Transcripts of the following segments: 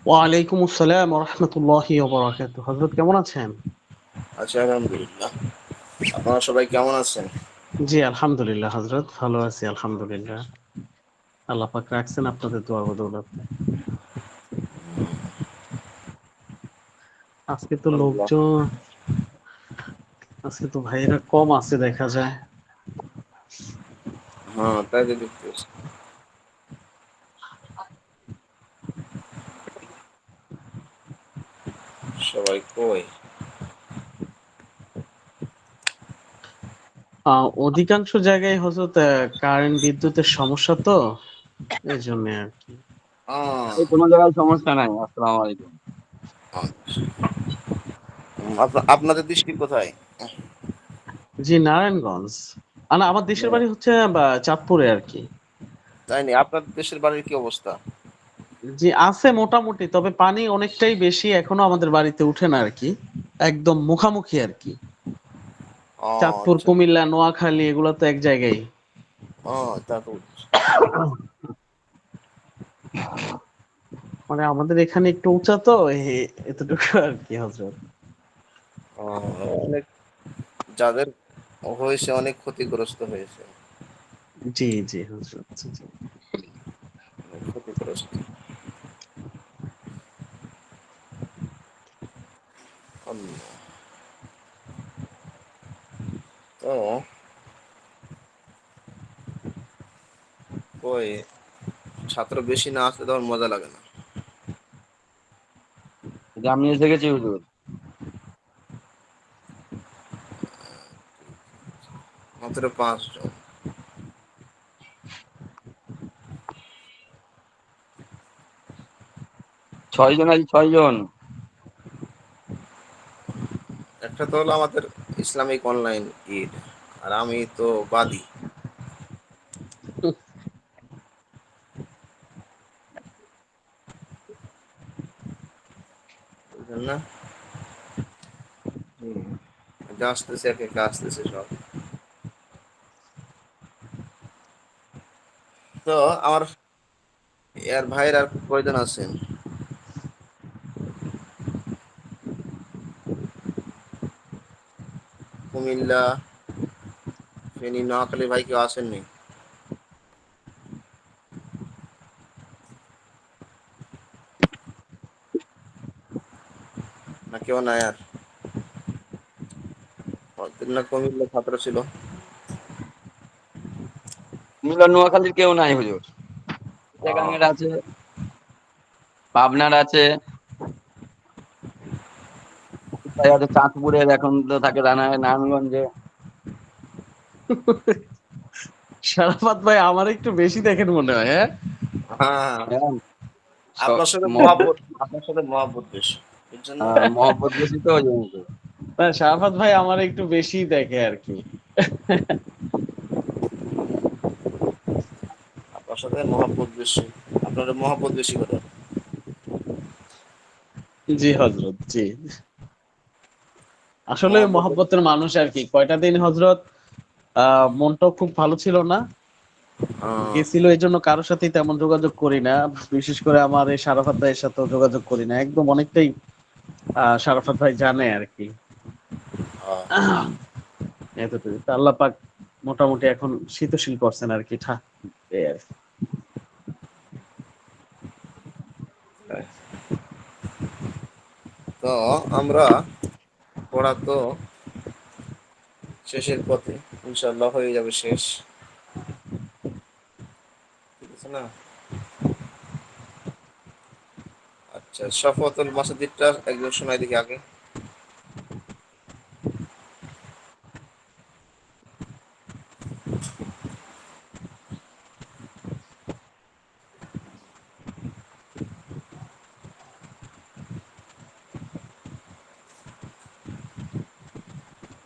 ওয়ালাইকুম আসসালাম ওয়া রাহমাতুল্লাহি ওয়া বারাকাতুহু। হযরত কেমন আছেন? আচ্ছা, আলহামদুলিল্লাহ। আপনারা সবাই কেমন আছেন? জি, আলহামদুলিল্লাহ হযরত ভালো আছি আলহামদুলিল্লাহ। আল্লাহ পাক রাখছেন আপনাদের দোয়া বদৌলতে। আজকে তো আলহামদুলিল্লাহ। লোকজন আজকে তো ভাইয়েরা কম আছে দেখা যায়। হ্যাঁ, তাই তো দেখতেছি। সবাই কই? অধিকাংশ জায়গায় হযরত কারেন্ট বিদ্যুতের সমস্যা তো এজন্য আরকি। আহ, এই কোনো জায়গায় সমস্যা নাই। আসসালামু আলাইকুম। আচ্ছা। আপনাদের দৃষ্টি কোথায়? জি, নারায়ণগঞ্জ। না আমার দেশের বাড়ি হচ্ছে চাঁদপুরে আরকি। তাই নি, আপনাদের দেশের বাড়ির কি অবস্থা? জি, আছে মোটামুটি। তবে পানি অনেকটাই বেশি এখনো আমাদের বাড়িতে উঠে না আরকি। একদম মুখামুখি আরকি। ও চাঁদপুর, আচ্ছা। কুমিল্লা, নোয়াখালী এগুলা তো এক জায়গায়। ও, তা তো বুঝছি। মানে আমাদের এখানে একটু উঁচা তো এতটুকু আরকি হযরত। অনেক যাদের হয়েছে অনেক ক্ষতিগ্রস্ত হয়েছে। জি, জি হযরত। জি। অনেক ক্ষতিগ্রস্ত। আল্লাহ। তো কই ছাত্র বেশি না আসলে তখন মজা লাগে না। যে আমি এসে গেছি হুজুর। মাত্র ৫ জন। ৬ জন আছি, ৬ জন। একটা তো হলো আমাদের ইসলামিক অনলাইন ঈদ, আর আমি তো বাদী। বুঝলেন না? যা আসতেছে একে একে আসতেছে সব। তো আমার এর ভাইয়ের আর কয়জন আছেন? কুমিল্লা, ফেনী, নোয়াখালী ভাই কেউ আসেননি? না কেউ নাই আর? না কুমিল্লা ছাত্র ছিল। কুমিল্লা নোয়াখালীর কেউ নাই হুজুর। আহ, চিটাগাংয়ের আছে, পাবনার আছে, কোথায় আছে চাঁদপুরের, এখন তো থাকে নারায়ণগঞ্জে। শারাফাত ভাই আমার একটু বেশি দেখেন মনে হয়, হ্যাঁ? হ্যাঁ, হ্যাঁ, মহব্বত। আপনার সাথে মহাব্বত বেশি, এর জন্য মহব্বত বেশি তো ওই জন্য তো। না শারাফাত ভাই আমার একটু বেশি দেখে আরকি। আপনার সাথে মহাব্বত বেশি। আপনার মহাব্বত বেশি কথা। জি হযরত, জি। আসলে মহাব্বত। মহব্বতের মানুষ আরকি। কয়টা দিন হযরত মনটাও খুব ভালো ছিল না। গেছিল এজন্য কারো সাথেই তেমন যোগাযোগ করি না। বিশেষ করে আমার এই শারাফাত ভাইয়ের সাথেও যোগাযোগ করি না। একদম অনেকটাই শারাফাত ভাই জানে আরকি। এতটুকু। তো আল্লাহ পাক মোটামুটি এখন শীতশীল করছেন আরকি এই আরকি। তো আমরা পড়া তো শেষের পথে, ইনশাল্লাহ হয়ে যাবে শেষ, ঠিক আছে না? আচ্ছা, শফাতুল মাসাদিদটা একজন শোনাই দেখি আগে।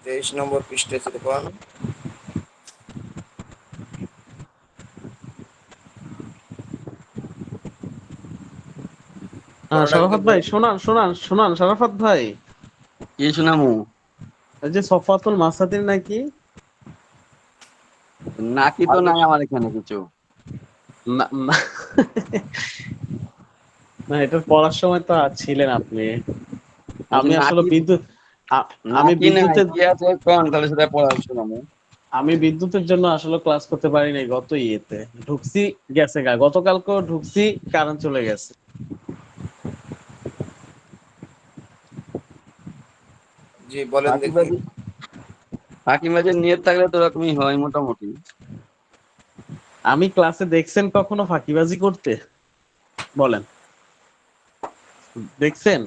তেইশ নম্বর পৃষ্ঠায় ছিল কোন? পড়াটা কিন্তু শারাফাত ভাই শোনান শারাফাত ভাই। কি শুনামু? এই যে সফাতুল মাসাদির নাকি? নাকি তো আগে নাই আমার এখানে কিছু। না, না না, এটা পড়ার সময় তো ছিলেন আপনি। আমি আসলে নাকি বিদ্যুৎ আমি নাকি না বিদ্যুতের কি আছে কোন, তাহলে সেটা পড়া শোনাবো। আমি বিদ্যুতের জন্য আসলে ক্লাস করতে পারি নাই গত ইয়েতে। ঢুকছি, গেছে গা, গতকালকেও ঢুকছি, কারেন্ট চলে গেছে। জি বলেন দেখি। ফাঁকিবাজি, ফাঁকিবাজির নিয়ত থাকলে তো এরকমই হয় মোটামুটি। আমি ক্লাসে দেখছেন কখনো ফাঁকিবাজি করতে? বলেন, দেখছেন?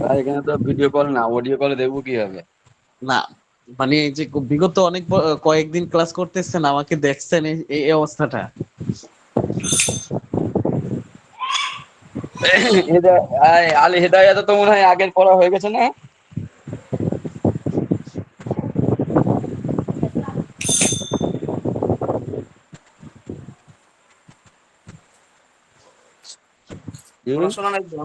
আর এখানে তো ভিডিও কল না, অডিও কলে দেখবো কিভাবে? না, মানে এই যে বিগত অনেক কয়েকদিন ক্লাস করতেছেন, আমাকে দেখছেন এই এই অবস্থাটা? আল হেদায়াত তো মনে হয় আগের পড়া হয়ে গেছে না? হুম? পড়াশোনা নাই তো।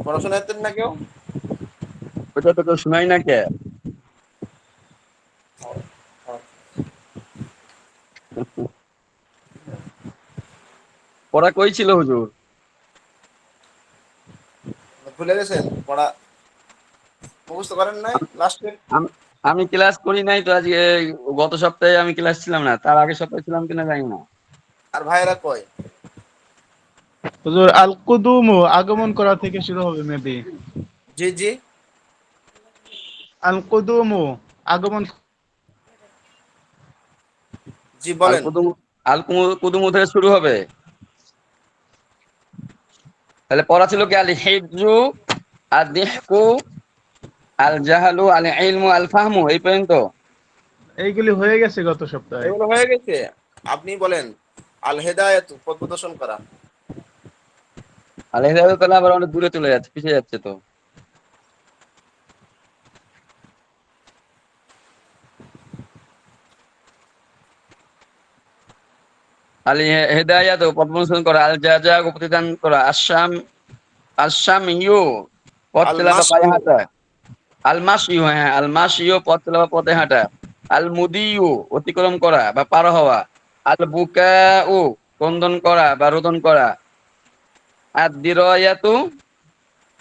পড়াশোনা করতেন না কেউ? ওটা তো কেউ শোনাই না কে? পড়া কই ছিল হুজুর? ভুলে গেছেন পড়া? মুখস্থ করেন নাই লাস্টে? আমি আমি ক্লাস করি নাই তো আজকে। গত সপ্তাহে আমি ক্লাস ছিলাম না, তার আগের সপ্তাহে ছিলাম কিনা জানি না। আর ভাইয়েরা কয়? হুজুর আল কুদুম আগমন করা থেকে শুরু হবে মেবি। জি জি। আল কুদুম আগমন। জি আল বলেন। কুদুম, কুদুম থেকে শুরু হবে। তাহলে পড়া ছিল কি? আল হিজু, আল দিহকু, আল জাহালু, আল ইলমু, আল ফাহমু, এই পর্যন্ত। এইগুলি হয়ে গেছে গত সপ্তাহে। এগুলো হয়ে গেছে। আপনি বলেন আল হেদায়াত, পথ প্রদর্শন করা। আল হিদায়াত তাহলে আবার অনেক দূরে চলে যাচ্ছে, পিছিয়ে যাচ্ছে তো। আল হেদায়াত পথ প্রদর্শন করা, আল জাজা প্রতিদান করা, আসাম ইউ পথ আল চলা বা পায়ে মাসইউ। হাঁটা, আল মাসিউ, হ্যাঁ আল মাসিউ পথ চলা বা পথে হাঁটা, আল মুদিউ অতিক্রম করা বা পার হওয়া, আল বুকাউ ক্রন্দন করা বা রোদন করা, আর দিরায়াতু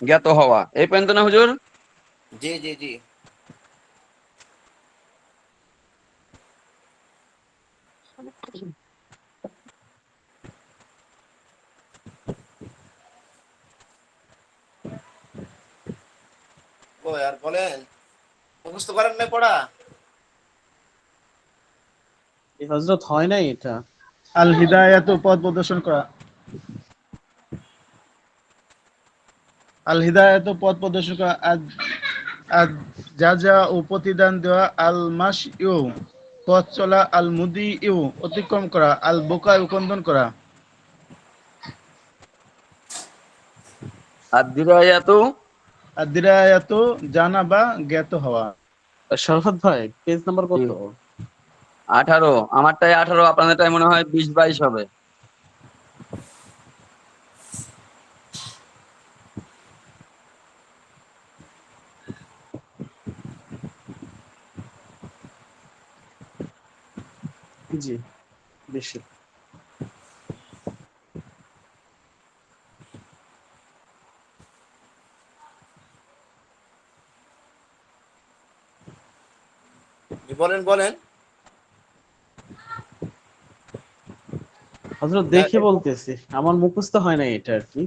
জ্ঞাত হওয়া, এই পর্যন্ত না হুজুর? জি জি জি। ও আর বলেন, মুখস্থ করেন নাই পড়া? এই হজরত হয় নাই এটা। আল হিদায়াত পথ প্রদর্শন করা। আল হিদায়াত পথ প্রদর্শন করা। আজ যা যা ও প্রতিদান দেওয়া। আল মাস ইউ পথ চলা। আল মুদি ইউ অতিক্রম করা। আল বোকা উপন্দন করা। আর দিরায়াতু আর দিরায়াত জানা বা জ্ঞাত হওয়া। শরফত ভাই, পেজ নাম্বার কত? 18, আমারটাই 18, আপনাদেরটাই মনে হয় 20-22 হবে। জি, বেশি। জি বলেন বলেন। হযরত দেখে বলতেছি, আমার মুখস্থ হয় না এটা আর কি।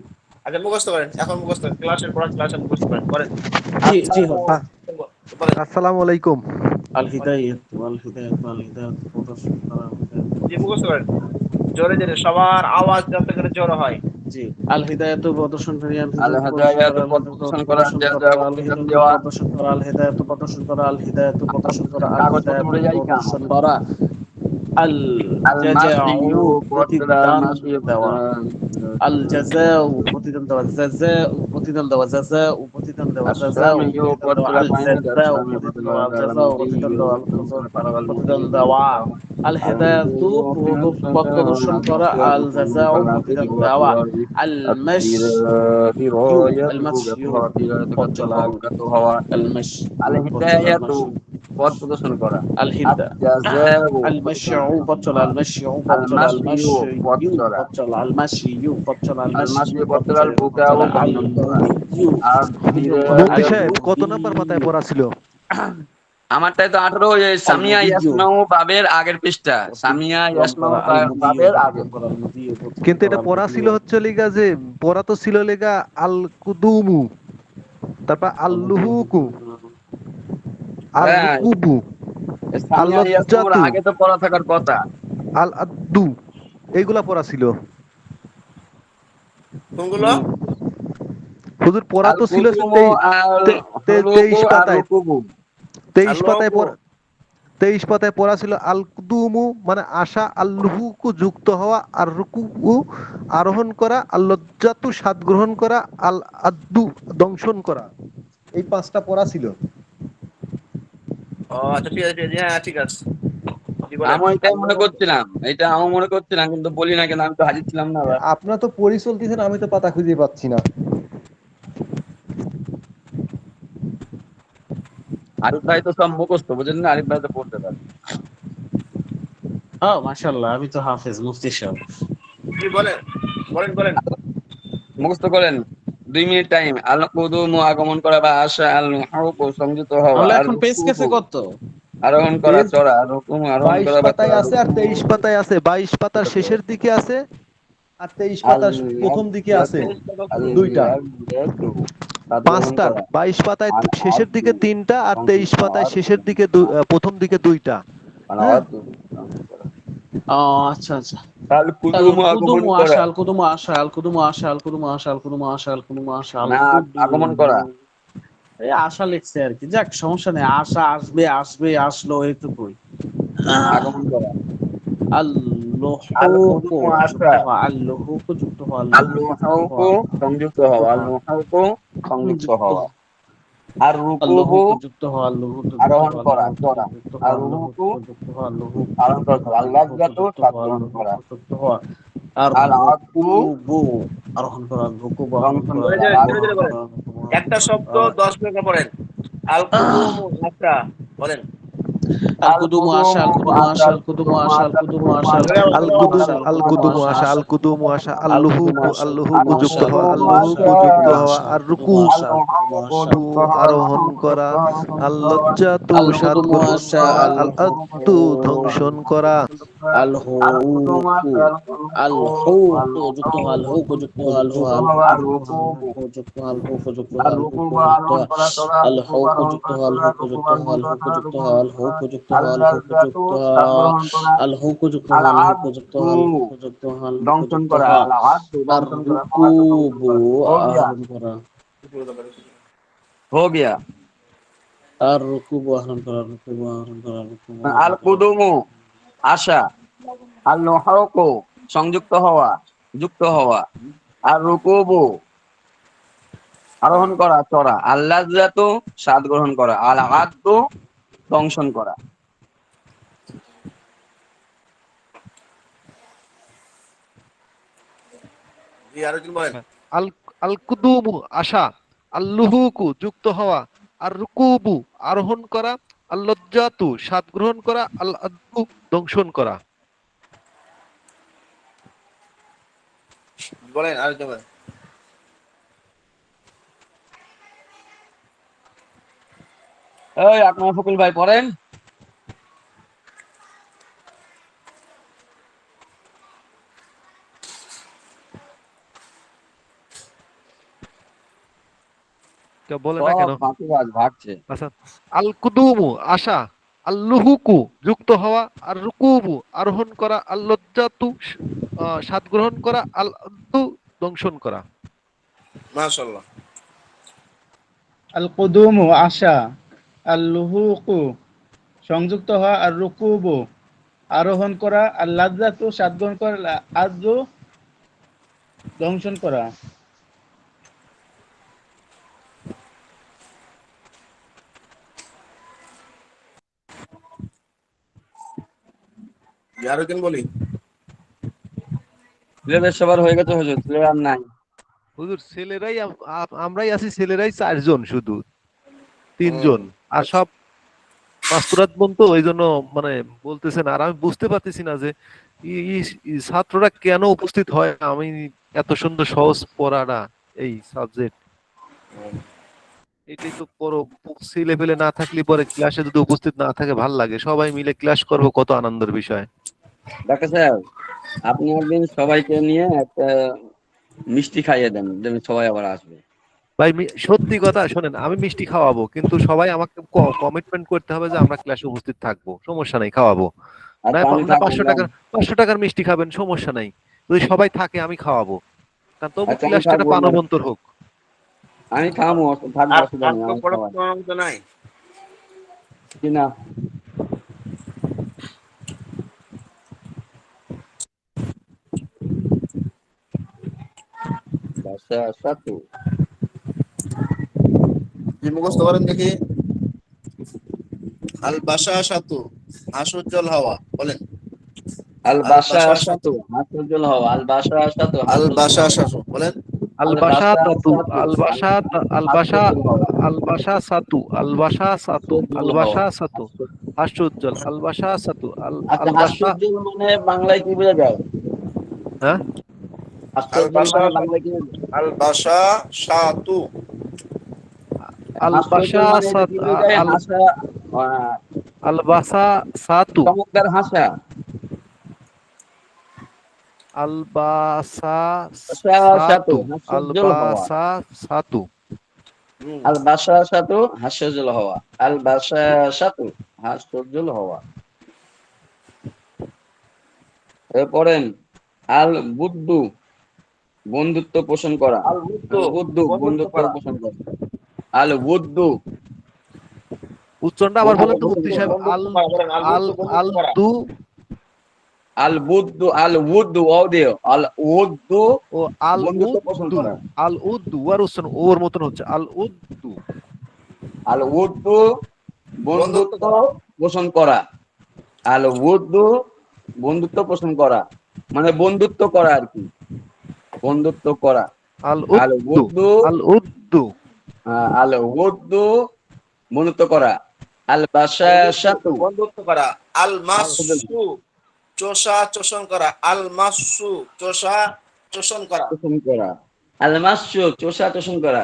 আচ্ছা মুখস্থ করেন, এখন মুখস্থ করেন, ক্লাসের পড়া ক্লাসে মুখস্থ করেন, করেন। জি আচ্ছা, জি হযরত। বলেন। আসসালামু আলাইকুম। আল হিদায়াত, আল হিদায়াত, আল হিদায়াত প্রদর্শন করা, আল হিদায়াত জি প্রদর্শন মুখস্থ করা। করেন, জোরে জোরে সবার আওয়াজ যাতে করে জোরে হয়। জি, আল হিদায়াত প্রদর্শন করা, আল আল হিদায়াত প্রদর্শন হেদায়াত করা, আল পথ হিদায়াত প্রদর্শন করা, প্রদর্শন যা যা করা, আল প্রতিদান হিদায়াত দেওয়া। প্রদর্শন করা, আল হিদায়াত প্রদর্শন করা, আল হিদায়াত প্রদর্শন করা, আল কাগজপত্র হিদায়াত পড়ে যাই কেন? প্রদর্শন করা, আল আল জাযাউ মাসিউ পথ চলা, প্রতিদান মাসিউ দেওয়া, আল জাযাউ প্রতিদান দেওয়া, জাযাউ প্রতিদান দেওয়া, জাযা প্রতিদান দেওয়া, জাযা আসামিও প্রতিদান পদ দেওয়া, চলা আল পাইনি জাযা আসামি প্রতিদান পদ দেওয়া, আল জাযা প্রতিদান মুদিও দেওয়া, আল প্রতিদান দেওয়া, আল হেদায়াতু পথ প্রদর্শন করা, আল জাযা প্রতিদান দেওয়া, আল মাশইউ আল মাশইউ পথ চলা, আল মাশ আল পথ চলা, আল হিদায়াতু মাশ পথ প্রদর্শন করা, আল আল হিদা জাযাউ আল প্রতিদান মাশইউ পথ চলা, করা, আল মাশইউ আল পথ চলা, আল মাসিউ পথ মাশইউ চলা, পথ চলা, আল মাশইউ পথ চলা, আল আল মাশইউ মাসিউ পথ চলা, আল পথ বুকাউ চলা, আল ক্রন্দন করা, মুদিয়ু আর আল মুফতি সাহেব কত নাম্বার পাতায় মুদিয়ু পড়া ছিল? আমারটাই তো 18, আল সামিয়া মুদিয়ু ইয়াসমাউ বাবের আগের পৃষ্ঠা, সামিয়া অতিক্রম ইয়াসমাউ করা, আল মুদিয়ু বাবের আগে। অতিক্রম করা, আল মুদিয়ু অতিক্রম কিন্তু করা, এটা আল পড়া ছিল মুদিয়ু হচ্ছে লিগা যে পড়া তো ছিল লিগা আল কুদুমু, তারপর আল আল মুদিয়ু লুহুকু, আর হ্যাঁ, রুকুবু, আল সামিয়া ইয়াসমাউর লজ্জাতু, আগে তো পড়া থাকার কথা। আল আদ্দু, এইগুলা পড়া ছিল। কোনগুলো? হুজুর পড়া আল তো ছিল কুতুমু আল হুলুকু 23 আর পাতায়, রুকুবু। 23 আল্লাহ পাতায় পড়া, 23 পাতায় পড়া ছিল আল কুদুমু মানে আশা, আল লুহুকু যুক্ত হওয়া, আর রুকুবু আরোহণ করা, আল লজ্জাতু স্বাদ গ্রহণ করা, আল আদ্দু দংশন করা। এই 5টা পড়া ছিল। ও আচ্ছা, ঠিক আছে, ঠিক আছে, হ্যাঁ ঠিক আছে। কি বলেন? আমি এটাই মনে করছিলাম, এটা আমি মনে করছিলাম, কিন্তু বলি না কেন, আমি তো হাজির ছিলাম না আবার। আপনারা তো পড়ি চলতেছেন, আমি তো পাতা খুঁজে পাচ্ছি না। আরিফ ভাই তো সব মুখস্থ, বুঝলেন না, আরিফ ভাই তো পড়তে পারে। ও মাশাআল্লাহ, আমি তো হাফেজ মুফতি সাহেব। কি বলেন? বলেন বলেন। মুখস্থ করেন, 2 মিনিট টাইম। আল কুদুমু আগমন করা বা আসা, আল হুকু সংযুক্ত হওয়া, তাহলে আর এখন পেজ রুকুবু গেছে কত? আরোহণ করা পেজ চড়া, আর রুকুমু আরোহণ 22 করা বা পাতায় চড়া, আছে আর রুকুমু 23 পাতায় আছে। 22 পাতার শেষের দিকে আছে আর 23 আল পাতার প্রথম দিকে আছে আল দুইটা। ইয়াদু গ্রহণ 5টার করা, 22 পাতায় আল শেষের আদু দিকে 3টা আর 23 সংযুক্ত পাতায় আর শেষের দিকে প্রথম দিকে 2টা। আল হ্যাঁ, আদু গ্রহণ করা, ও আচ্ছা আচ্ছা। আল আল কুদুমু আগমন কুদুমু করা, আশা, আল কুদুমু আশা, আল কুদুমু আশা, আল কুদুমু আশা, আল কুদুমু আশা, আল কুদুমু আশা, আল না আগমন কুদুমু করা, এই আশা লিখছে আর কি, যাক সমস্যা নেই, আশা আসবে আসবে আসলো এইটুকুই। আগমন করা, আল আল্লুহুকু কুদুমু যুক্ত আসা, হওয়া, আল্লুহুকু যুক্ত হওয়া, আল আল্লুহুকু যুক্ত নুহাউকু হওয়া, সংযুক্ত যুক্ত হওয়া, আল হওয়া, নুহাউকু সংযুক্ত যুক্ত হওয়া, আর রুকুবু আল্লুহুকু যুক্ত হওয়া, আল্লুহুকু যুক্ত আরোহণ হওয়া, করা আল্লুহুকু চড়া, যুক্ত আর হওয়া, রুহুকু আল্লুহুকু যুক্ত হওয়া, আল্লুহুকু আরোহণ যুক্ত করা চড়া, হওয়া, আল্লাহ আল্লুহুকু জাতু যুক্ত স্বাদ হওয়া, গ্রহণ করা, আল্লুহুকু যুক্ত হওয়া, আর আল আতু রুকুবু আরোহণ করা, রুকুবু আরোহণ দংশন করা, ধরে করা, ধরে আর ধরে রুকুবু ধরে আরোহণ আতু বলেন। করা, রুকুবু আরোহণ একটা শব্দ করা। 10 মিনিট পড়েন। আল কুদুমু আশা বলেন। আল আল কুদুমু আশা, কুদুমু আল কুদুমু আসা, আশা, আল আল কুদুমু কুদুমু আশা, আল আসা, আল কুদুমু কুদুমু আশা, আল আসা, জোরে আল আওয়াজ, কুদুমু জোরে কুদুমু আওয়াজ। আশা, আল আল কুদুমু কুদুমু আশা, আসা, আল কুদুমু আসা, আল আল কুদুমু লুহুকু, আশা, আল আল কুদুমু লুহুকু আল আশা, যুক্ত আল হওয়া, আল কুদুমু কুদুমু আশা, লুহুকু আল যুক্ত কুদুমু আসা, হওয়া, আশা, আর আল রুকু কুদুমু আল আশা, আল কুদুমু নুহাউকু আশা, যুক্ত হওয়া, আল আরোহণ নুহাউকু করা, যুক্ত হওয়া, আল নুহাউকু আল যুক্ত হওয়া, লজ্জাতু আল স্বাদ কুদুমু গ্রহণ আশা, করা, আল আল হুকু, আদ্দু ধ্বংসন করা, আল আল হুকু, কুদুমু আসা, আল আল হুকু, আল হুকু যুক্ত হওয়া, আল নুহাউকু হুকু যুক্ত যুক্ত হওয়া, আল হু, আল হওয়া, হুকু আর যুক্ত হওয়া, আল রুকুবু হুকু যুক্ত হওয়া, আল হুকু যুক্ত আর হওয়া, আল হুকু রুকুবু যুক্ত আরোহণ হওয়া, করা চড়া, আল রুকুবু হুকু আরোহণ যুক্ত করা হওয়া, আল চড়া, হুকু রুকুবু যুক্ত হওয়া, আরোহণ আল করা হুকু চড়া, যুক্ত রুকুবু হওয়া, আরোহণ আল করা, হুকু যুক্ত হওয়া, আল আল্লাহ হুকু জাতু যুক্ত সাত হওয়া, গ্রহণ করা, আল হুকু যুক্ত হওয়া, আল আল হুকু যুক্ত আদু হওয়া, আল হুকু যুক্ত হওয়া, আল হুকু দংশন যুক্ত করা, হওয়া, আল আদু আর দংশন করা, আল আদু দংশন রুকুবু করা, হো গিয়া, আহরণ করা, হো গিয়া। আর রুকুবু আহরণ করা, রুকুবু আহরণ করা, রুকুবু আহরণ আল করা, কুদুমু আশা, আল নুহাউকু সংযুক্ত হওয়া, যুক্ত হওয়া, আর রুকুবু আরোহণ করা চড়া, আল্লাহ জাতু স্বাদ গ্রহণ করা, আল আদু দংশন করা। জি আরো কি বলেন? আল আল কুদুমু আশা, আল লুহুকু যুক্ত হওয়া, আর রুকুবু আরোহণ করা, আল লজ্জাতু স্বাদ গ্রহণ করা, আল আদ্দু দংশন করা। বলেন আরো কি বলেন? এই আপনার ফকুল ভাই পড়েন। কেউ বলে না সব কেন? ফাঁকিবাজ ভাগছে। আচ্ছা, আল কুদুমু আশা, আল লুহুকু যুক্ত হওয়া, আর রুকুবু আরোহণ করা, আল লজ্জাতু স্বাদ গ্রহণ করা, আল আদ্দু দংশন করা। মাশাআল্লাহ। আল কুদুমু আশা, আল লুহুকু সংযুক্ত হওয়া, আর রুকুবু আরোহণ করা, আর লাজ্জাতু স্বাদ গ্রহণ করা, আল আদ্দু দংশন করা। আরো কেন বলি? ছেলেদের সবার হয়ে গেছে হুজুর, ছেলেরা আর নাই। হুজুর ছেলেরাই আমরাই আছি, ছেলেরাই 4 জন, শুধু হুম, 3 জন। আর সব মাস্তুরাত বোন তো, ওই জন্য মানে বলতেছেন। আর আমি বুঝতে পারতেছি না যে ছাত্ররা কেন উপস্থিত হয় না। আমি এত সুন্দর সহজ পড়াটা, এই সাবজেক্ট, এটাই তো বড়। ছেলে পেলে না থাকলে পরে ক্লাসে যদি উপস্থিত না থাকে ভাল লাগে, সবাই মিলে ক্লাস করবো, কত আনন্দের বিষয়। ডাক্তার সাহেব, আপনি একদিন সবাইকে নিয়ে একটা মিষ্টি খাইয়ে দেন, দেখবেন সবাই আবার আসবে। ভাই সত্যি কথা শোনেন, আমি মিষ্টি খাওয়াবো, কিন্তু সবাই আমাকে কমিটমেন্ট করতে হবে যে আমরা ক্লাসে উপস্থিত থাকবো। সমস্যা নাই, খাওয়াবো। আর না পানি না, থাকবে 500 না। টাকার 500 টাকার মিষ্টি খাবেন, সমস্যা নাই। যদি সবাই থাকে আমি খাওয়াবো, কারণ তবু আচ্ছা, আমি ক্লাসটা একটা থাকবো না, প্রাণবন্তর হোক। আমি খাবো, থাকবো, আর অসুবিধা আর নেই, তো আমি খাওয়াই পড়াশোনা তো নাই। কিনা। বাসা সাতু। কি মুখস্থ করেন দেখি? আল বাসা সাতু, হাসুজ্জ্বল হওয়া, বলেন। আল আল বাসা বাসা সাতু সাতু, হাস্যজ্জ্বল হওয়া, আল বাসা সাতু আল হাস্যজ্জ্বল বাসা হওয়া, সাতু, বলেন। আল বাসা আলবাসা সাতু আলবাসা আলবাসা হাস্যজ্জ্বল হওয়া, আলবাসা সাতু আলবাসা সাতু হাস্যজ্জ্বল হওয়া, আলবাসা সাতু হাস্য- হাস্যোজ্জ্বল আলবাসা সাতু আচ্ছা, আলবাসা। হাস্যজ্জ্বল মানে বাংলায় কি বোঝা যায়? হ্যাঁ, আল হাস্যজ্জ্বল বাসা মানে সাতু, বাংলায় কি বোঝা যায়? আল বাসা সাতু। আলবাসা হাস্যজ্জ্বল মানে এটা সাত কি বোঝা যায়? আল হাসা, আহ, আলবাসা সাতু চমৎকার হাসা। আলবাসা বাসা সাতু সাতু হাস্যজ্জ্বল হওয়া, আলবাসা সাতু। আল বাসা সাতু হাস্যজ্জ্বল হওয়া, আল বাসা সাতু হাস্যজ্জ্বল হওয়া। পড়েন, আল বুদ্দু বন্ধুত্ব পোষণ করা, আল বুদ্ধ, আল বুদ্দু বন্ধুত্ব বন্ধুত্ব করা। পোষণ করা, আল বুদ্দু উচ্চারণটা আবার বলেন বন্ধুত্ব তো পোষণ মুফতি করা, সাহেব। আল বন্ধুত্ব করা, বলেন। আল আল বুদ্ধ, বন্ধুত্ব আল করা। দু আল বুদ্দু, আল উদ্দু ওদিও, আল উদ্দু ও আল বন্ধুত্ব পোষণ উদ্দু করা, আল উদ্দু আর উচ্চারণ ওর মতন হচ্ছে, আল উদ্দু। আল উদ্দু বন্ধুত্ব বন্ধুত্ব করা। পোষণ করা, আল উদ্দু বন্ধুত্ব পোষণ করা, মানে বন্ধুত্ব করা আর কি, বন্ধুত্ব করা। আল আল উদ্দু উদ্দু, আল উদ্দু আল উদ্দু বন্ধুত্ব করা, আল বাসা আল বুদ্ধ, সাতু বন্ধুত্ব করা। আল হাস্যজ্জ্বল মাসু, চোষা চোষণ করা। আল মাসু, চোষা চোষণ করা। পোষণ করা, আল মাসু চোষা তোষণ করা,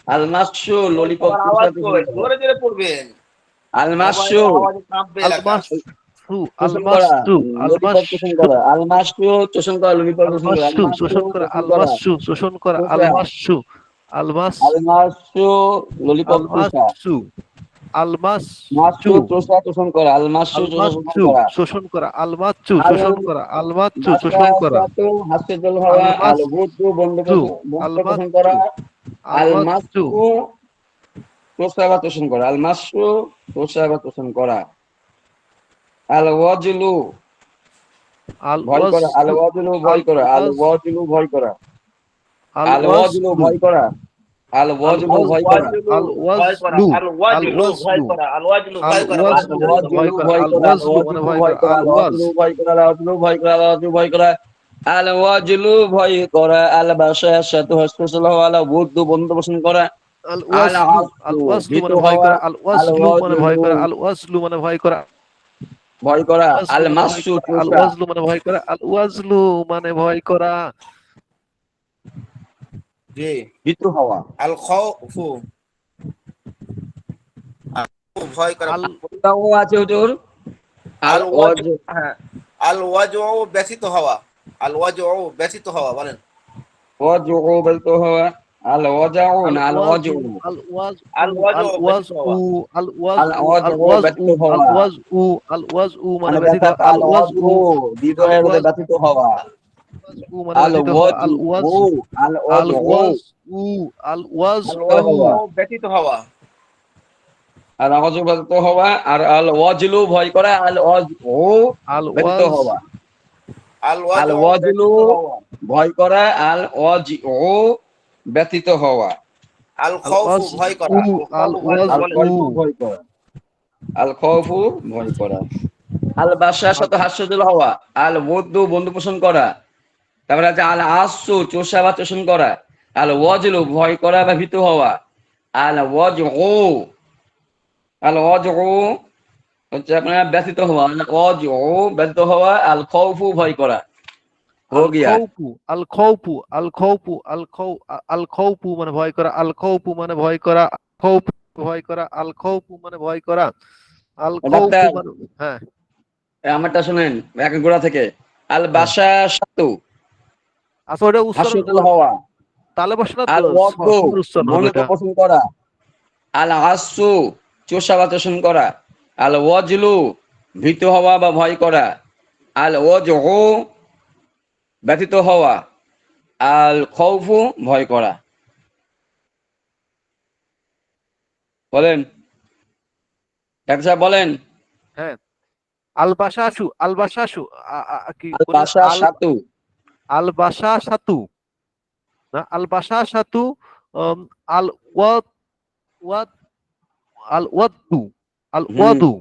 আল মাসু এই ললিপপ সবার চোষা আওয়াজ তোষণ কই? করা, জোরে জোরে পড়বেন। আল মাসু মোবাইলের আওয়াজে কাঁপবে আল এলাকা। মাসু আল শোষণ করা, মাসু আল ললিপপ শোষণ মাসু করা, আলমাসু শোষণ করা, ললিপপ আল শোষণ করা, মাসু আলমাসু শোষণ করা শোষণ আল করা, মাসু শোষণ করা আল চোষা, মাসু আল মাস আলমাসু ললিপপ আল চোষা, মাসু আল মাসু মাসু চোষা শোষণ করা, আলমাসু আল চোষা শোষণ মাসু করা, শোষণ করা আল মাসু আল শোষণ করা আল মাসু বাসা শোষণ করা সাতু হাস্যজ্জ্বল আল হওয়া, আল বুদ্ধু মাসু আল বন্ধুত্ব পোষণ করা, মাসু আল আল মাসু মাসু চোষা বা তোষণ করা, আল মাসু চোষা বা তোষণ করা, আল ওয়াজলু আল ভয় করা, আল ওয়াজলু ওয়াজলু আল ভয় করা, আল ওয়াজ ওয়াজলু ভয় করা, আল আল ওয়াজলু ওয়াজলু ভয় করা, আল আল ওয়াজলু ওয়াজ ভয় করা, ওয়াজলু, আল ভয় করা। ওয়াজলু আল আল ওয়াজলু, ভয় ওয়াজলু করা। আল ওয়াজলু, আল ভয় করা। আল বলেন। ওয়াজলু মানে ভয় ওয়াজলু করা ভয় আল করা, আল ওয়াজলু মানে ওয়াজলু ভয় ভয় করা করা, আল আল ওয়াজ ওয়াজলু ভয় করা, আল ওয়াজলু ভয় করা, আল ওয়াজলু ভয় করা, আল ওয়াজলু ভয় করা, আল বাসা সাতু হাস্যজ্জ্বল হওয়া, আল বুদ্ধ বন্ধু পোষণ করা, আল আল হাসু ওয়াজলু ভীত মানে ভয় হওয়া, করা আল আল ওয়াজলু মানে ভয় ওয়াজলু করা আল ওয়াজলু মানে ভয় করা ভয় করা, ওয়াজলু আল মানে ভয় মাসু করা আল চোষা ওয়াজলু মানে ভয় করা আল ওয়াজলু মানে ভয় করা জি। ভীত হওয়া, আল খাউফু, ভয় করা। আল কোথাও আছে হুজুর, আল আল ওয়াজ, ওয়াজ হ্যাঁ। আল ওয়াজু, ব্যথিত হওয়া। আল ওয়াজু, ব্যথিত হওয়া, বলেন। ওয়াজু ব্যতীত হওয়া, আল ওয়াজাউ আল না আল ওয়াজু, ওয়াজু আল ওয়াজ উ আল ওয়াজু, আল ওয়াজ ব্যথিত হওয়া। উ আল ওয়াজ আল উ ওয়াজু আল ওয়াজ ব্যতীত উ আল হওয়া, ওয়াজ উ আল ওয়াজ উ মানে মানে ব্যতীত ব্যথা, আল আল ওয়াজ ওয়াজু উ আল হৃদয়ের মধ্যে ওয়াজ ব্যথিত হওয়া, উ মানে আল ব্যতীত হওয়া ওয়াজু আল ওয়াজ আল আল ওয়াজু ওয়াজ উ আল ওয়াজ আল ব্যতীত ওয়াজু, উ হওয়া, ব্যথিত হওয়া। আর ওয়াজু ব্যতীত হওয়া, আর আল ওয়াজলু ভয় করা, আল ওয়াজু আল ব্যতীত ওয়াজ হওয়া, আল আল ওয়াজু, ওয়াজলু ব্যথিত হওয়া। ভয় করা, আল ওয়াজু ব্যতীত হওয়া, আল আল খাউফু, ওয়াজ ভয় উ করা। আল আল খাউফু, ভয় ওয়াজ করা, আল বলেন। উ খয়ফু ভয় করা, আল খয়ফু ভয় করা। আল বাসার সাথে হাস্যজল হওয়া, আল ওয়াদু বন্ধু পোষণ করা, তারপরে আছে আল আসু চোষা বা চোষণ করা, আল ওয়াজলু ভয় করা বা ভীত হওয়া, আল ওয়াজউ আল ওয়াজউ হচ্ছে আপনার ব্যথিত হওয়া, আল ওয়াজউ ব্যথিত হওয়া, আল খৌফু ভয় করা। হো আল গিয়া। খৌফু, আল খৌফু, আল খৌফু, আল খৌফু মানে ভয় করা, আল খৌফু মানে ভয় করা, খৌফু ভয় করা, আল খৌফু মানে ভয় করা, আল খৌফু ডাক্তার মানে, হ্যাঁ আমারটা শুনেন এক গোড়া থেকে। আল হ্যাঁ। বাসা সাতু আচ্ছা ওটা উচ্চারণ হাস্যজল হওয়া, তালে বসে না, আল ওয়াদু সুন্দর উচ্চারণ হবে বন্ধুত্ব এটা। পোষণ করা, আল আসু চোষা বা চোষণ করা, আল ওয়াজলু ভীত হওয়া বা ভয় করা, আল ওয়াজউ ব্যথিত হওয়া, আল খৌফু ভয় করা। বলেন ডাক্তার সাহেব বলেন। হ্যাঁ, আল বাসাসু, আল বাসাসু, কি আল বলে, বাসা আল সাতু আল বাসা সাতু, না আল বাসা সাতু, উম, আল ওয়াদ ওয়াদ আল ওয়াদু, আল হুম ওয়াদু,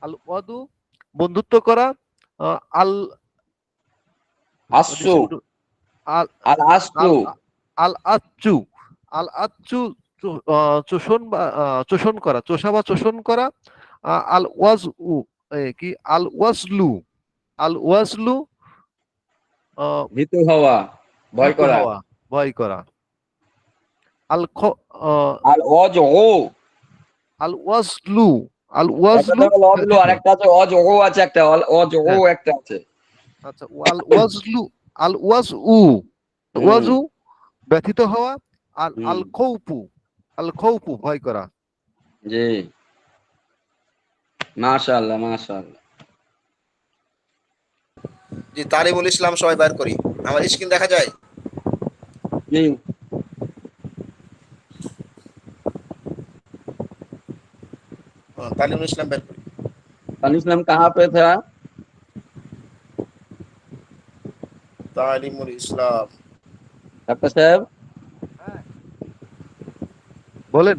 আল ওয়াদু বন্ধুত্ব করা, আল আসু আল আল আসু আল আল আচ্চু, আল আচ্চু চোষণ বা চোষণ করা, চোষা বা চোষণ করা, আল ওয়াজ উ, কি আল ওয়াজলু, আল ওয়াজলু ভীত হওয়া ভয় ভীত করা, হওয়া ভয় করা, আল খ- আহ, আল ওয়াজউ আল ওয়াজলু, আল একটা ওয়াজলু তো লজলু ব্যতীত, আর একটা আছে অজউ আছে, একটা অজউ হ্যাঁ একটা আছে। আচ্ছা, আল ওয়াজলু, আল ওয়াজ উ, হুম ওয়াজু ব্যথিত হওয়া, আর হুম আল খৌফু, আল খৌফু ভয় করা। জি মাশাআল্লাহ মাশাআল্লাহ। জি, তালিমুল ইসলাম সবাই বার করি। আমার স্ক্রিন দেখা যায়? জি তালিমুল ইসলাম বার করি। इस्लाम कहाँ पे था? তালিমুল ইসলাম। डॉक्टर साहब বলেন।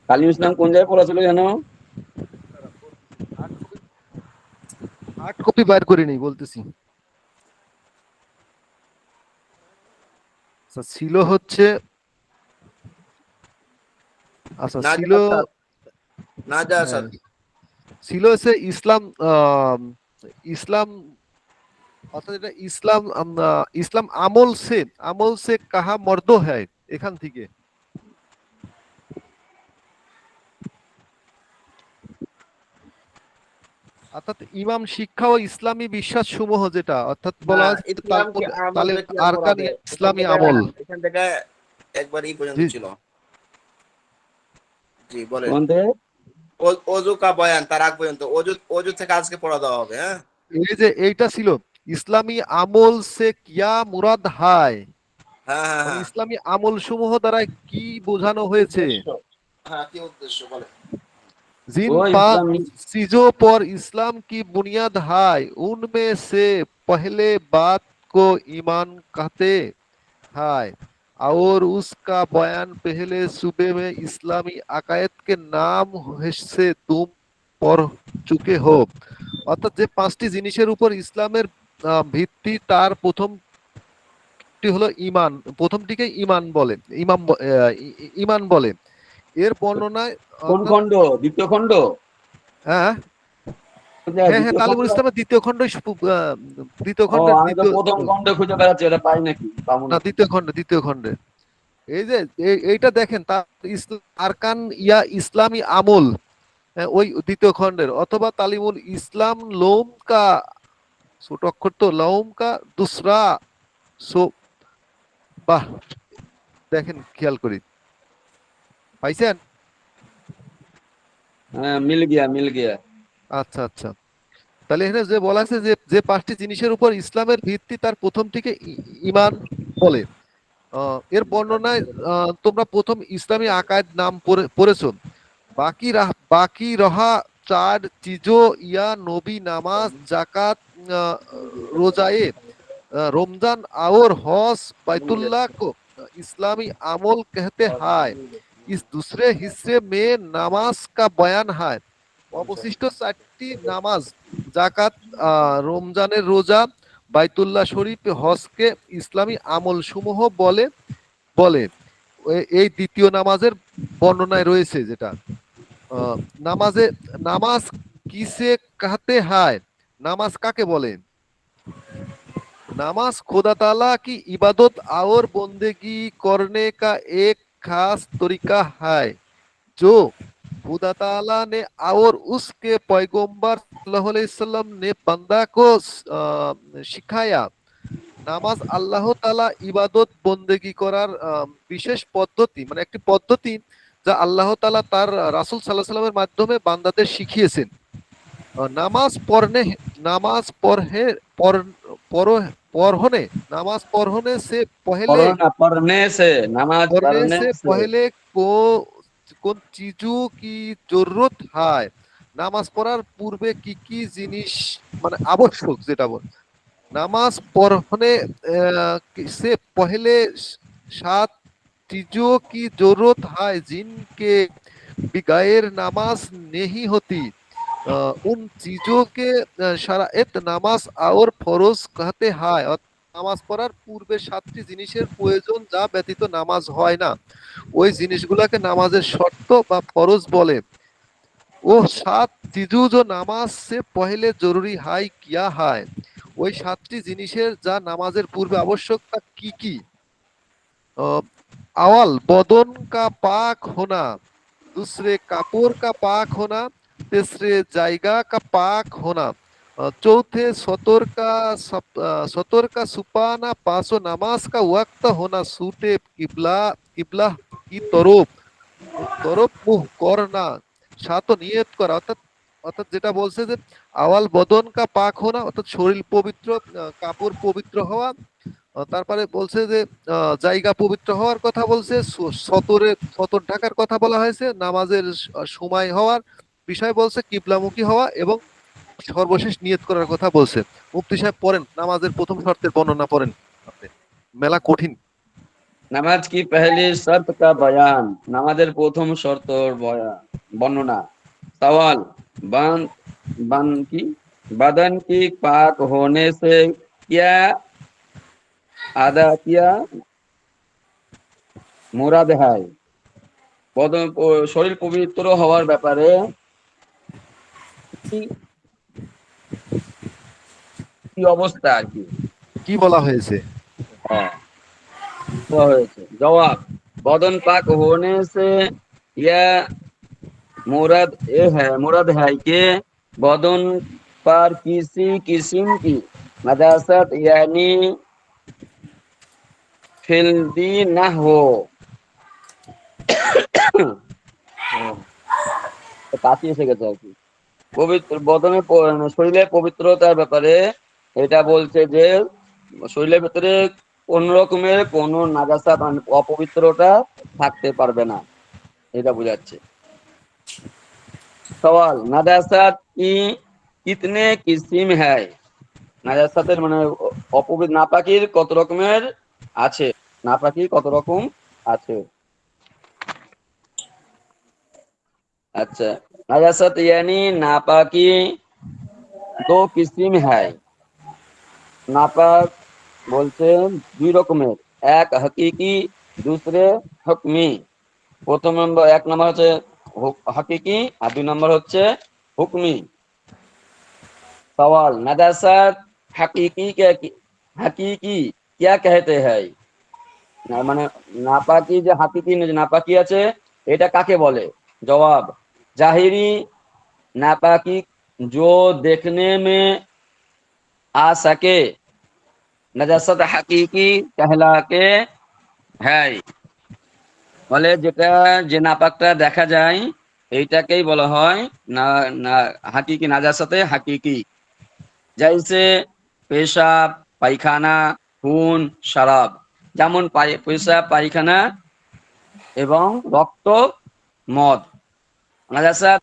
তালিম ইসলাম কোন জায়গায় পড়া ছিল জানো? হার্ড কপি বাইর করে নেই বলতেছি। আচ্ছা ছিল হচ্ছে, আচ্ছা না ছিল, যা স্যার, না যা স্যার। হ্যাঁ ছিল হচ্ছে ইসলাম, ইসলাম, অর্থাৎ এটা ইসলাম, ইসলাম আমল সে কাহা মর্দ হ্যায়, এখান থেকে। অর্থাৎ ইমাম শিক্ষা ও ইসলামী বিশ্বাস সমূহ, যেটা অর্থাৎ বলা হ্যাঁ, হয় ইসলাম কি আমল তালিম থেকে আর আরকান পড়াবে? এখান ইসলামী থেকে, আমল। এখান থেকে একবার পর্যন্ত জি, ছিল। জি বলেন। कौन थे? অজু কা বয়ান তার আগ পর্যন্ত, অজু অজু থেকে আজকে পড়া দেওয়া হবে। হ্যাঁ এই যে এইটা ছিল ইসলামী আমল সে কিয়া মুরাদ হায়, হ্যাঁ হ্যাঁ মানে হ্যাঁ। ইসলামী আমল সমূহ দ্বারা কি বোঝানো হয়েছে। উদ্দেশ্য, হ্যাঁ কি উদ্দেশ্য বলেন। जिन वो पांच इस्लामी चीजों पर इस्लाम की बुनियाद है उनमें से पहले बात को ईमान कहते हैं, और उसका बयान पहले सूबे में इस्लामी अकायद के नाम से तुम पढ़ चुके हो। অর্থাৎ যে পাঁচটি জিনিসের উপর ইসলামের ভিত্তি, তার প্রথমটি হলো ইমান, প্রথমটিকে ইমান বলে, ইমান বলে। এর বর্ণনায় কোন অর্থাৎ, খণ্ড? দ্বিতীয় খণ্ড? হ্যাঁ হ্যাঁ হ্যাঁ, দ্বিতীয় খণ্ড? তালিমুল ইসলামের দ্বিতীয় খণ্ড, দ্বিতীয় ও খণ্ডের আমি তো দ্বিতীয়, প্রথম খণ্ড খুঁজে বেড়াচ্ছি, ওটা পাই নাকি, পাবো না নাকি? দ্বিতীয় খণ্ডে। এই যে এইটা দেখেন, তার আরকান ইয়া ইসলামী আমল, ওই দ্বিতীয় খণ্ডের, অথবা তালিমুল ইসলাম লোম কা, ছোট অক্ষর তো, লোম কা দুসরা, সো, বাহ, দেখেন খেয়াল করি, পাইছেন? হ্যাঁ মিল গিয়া মিল গিয়া। আচ্ছা আচ্ছা, তাহলে এখানে যে বলা আছে যে যে পাঁচটি জিনিসের উপর ইসলামের ভিত্তি, তার প্রথমটিকে ইমান বলে। এর বর্ণনায় তোমরা প্রথম ইসলামী আকায়েদ নাম পড়েছো। বাকি রহা চার চিজো ইয়া নবী, নামাজ, জাকাত, रोजाए, रमजान और हज, बैतुल्लाह को इस्लामी अमल कहते हैं। इस दूसरे हिस्से में नमाज का बयान है। অবশিষ্ট প্রত্যেকটি নামাজ, জাকাত, রমজানের রোজা, বাইতুল্লাহ শরীফ, হজকে ইসলামী আমল সমূহ বলে বলে। এই দ্বিতীয় নামাজের বর্ণনায় রয়েছে যেটা আহ, নামাজে নামাজ কিসে কাহতে হায়, নামাজ কাকে বলে? नमाज खुदा ताला की इबादत और बंदगी करने का एक खास तरीका है जो खुदा ताला ने और उसके पैगंबर सल्लल्लाहु अलैहि वसल्लम ने बंदा को শিখায়া। নামাজ আল্লাহ তাআলা ইবাদত বন্দেগী করার বিশেষ পদ্ধতি, মানে একটি পদ্ধতি যা আল্লাহ তাআলা তার রাসূল সাল্লাল্লাহু আলাইহি ওয়াসাল্লামের মাধ্যমে বান্দাদের শিখিয়েছেন। নামাজ পড়নে নামাজ পড়ে পড়নে नामाज पढ़ने से पहले पढ़ने से को কোন চीजों की जरूरत है, নামাজ পড়ার পূর্বে কি কি জিনিস মানে আবশ্যক যেটা বল। নামাজ পড়নে से पहले 7 चीजों की जरूरत है जिनके बगैर नमाज नहीं होती। उन चीजों के शराइत नामाज और फरोज कहते हैं। নামাজ পড়ার পূর্বে 7টি জিনিসের প্রয়োজন যা ব্যতীত নামাজ হয় না, ওই জিনিসগুলোকে নামাজের শর্ত বা ফরজ বলে। ও 7 चीजों जो নামাজ সে পহলে জরুরি হয় কিয়া হয়, ওই 7টি জিনিসের যা নামাজের পূর্বে আবশ্যক তা কি কি? अव्वल बदन का पाक होना, दूसरे कपड़ का पाक होना, तीसरे जायगा का पाक होना, चौथे सतर का सुपाना, पांचों नमाज का वक्त होना, सूटे किबला किबला की तरफ मुंह करना, সাতও নিয়ত করা। অর্থাৎ অর্থাৎ যেটা বলছে যে আওয়াল বদন কা পাক হোনা, অর্থাৎ শরীর পবিত্র, কাপড় পবিত্র হওয়া। তারপরে বলছে যে জায়গা পবিত্র হওয়ার কথা বলছে, সতর ঢাকার কথা বলা হয়েছে, নামাজের সময় হওয়ার বিষয় বলছে, কিবলামুখী হওয়া, এবং সর্বশেষ নিয়ত করার কথা বলছে। মুফতি সাহেব পড়েন, নামাজের প্রথম শর্তের বর্ণনা পড়েন আপনি, মেলা কঠিন। নামাজ কি পহলি শর্ত কা বয়ান, নামাজের প্রথম শর্তর বর্ণনা। সওয়াল, বান বান কি बदन की पाक होने से क्या आदा किया मुराद है, বদন শরীর পবিত্র হওয়ার ব্যাপারে কি কি অবস্থা আর কি কি বলা হয়েছে? হয়েছে। জবাব, बदन पाक होने से यह मुराद है कि बदन पर किसी किस्म की नजासत यानी फिल्दी न हो। কাশি এসে গেছে আর কি। পবিত্র বদনে শরীরের পবিত্রতার ব্যাপারে এটা বলছে যে শরীরের ভেতরে কোন রকমের কোন নাজাসাত অপবিত্রতা থাকতে পারবে না, এটা বোঝাচ্ছে। সওয়াল, নাজাসাত কি কিতনে কিসিম হ্যায়, নাজাসাতের মানে অপবিত্র নাপাকির কত রকমের আছে, নাপাকি কত রকম আছে। আচ্ছা, নাজাসাত यानी नापाकी 2 किस्म है। নাপাক বলছে 2 রকমের, এক হাকিকি, দুসরে হুকমি। প্রথম নম্বর 1 নম্বর হচ্ছে হাকিকি আর 2 নম্বর হচ্ছে হুকমি। सवाल, नजासत हकीकी क्या कहते हैं, মানে নাপাকি যে হাকিকি নাপাকি আছে এটা কাকে বলে? জবাব, জাহিরি नापाकी जो देखने में आ सके नजासत हकीकी कहलाके है, বলে যেটা যে নাপাকটা দেখা যায় এইটাকেই বলা হয় না হাকিকি, নাজাসতে হাকিকি। जैसे पेशाब, পায়খানা, খুন, শরাব। যেমন পেশাব, পায়খানা এবং রক্ত, মদ। নাজাসাত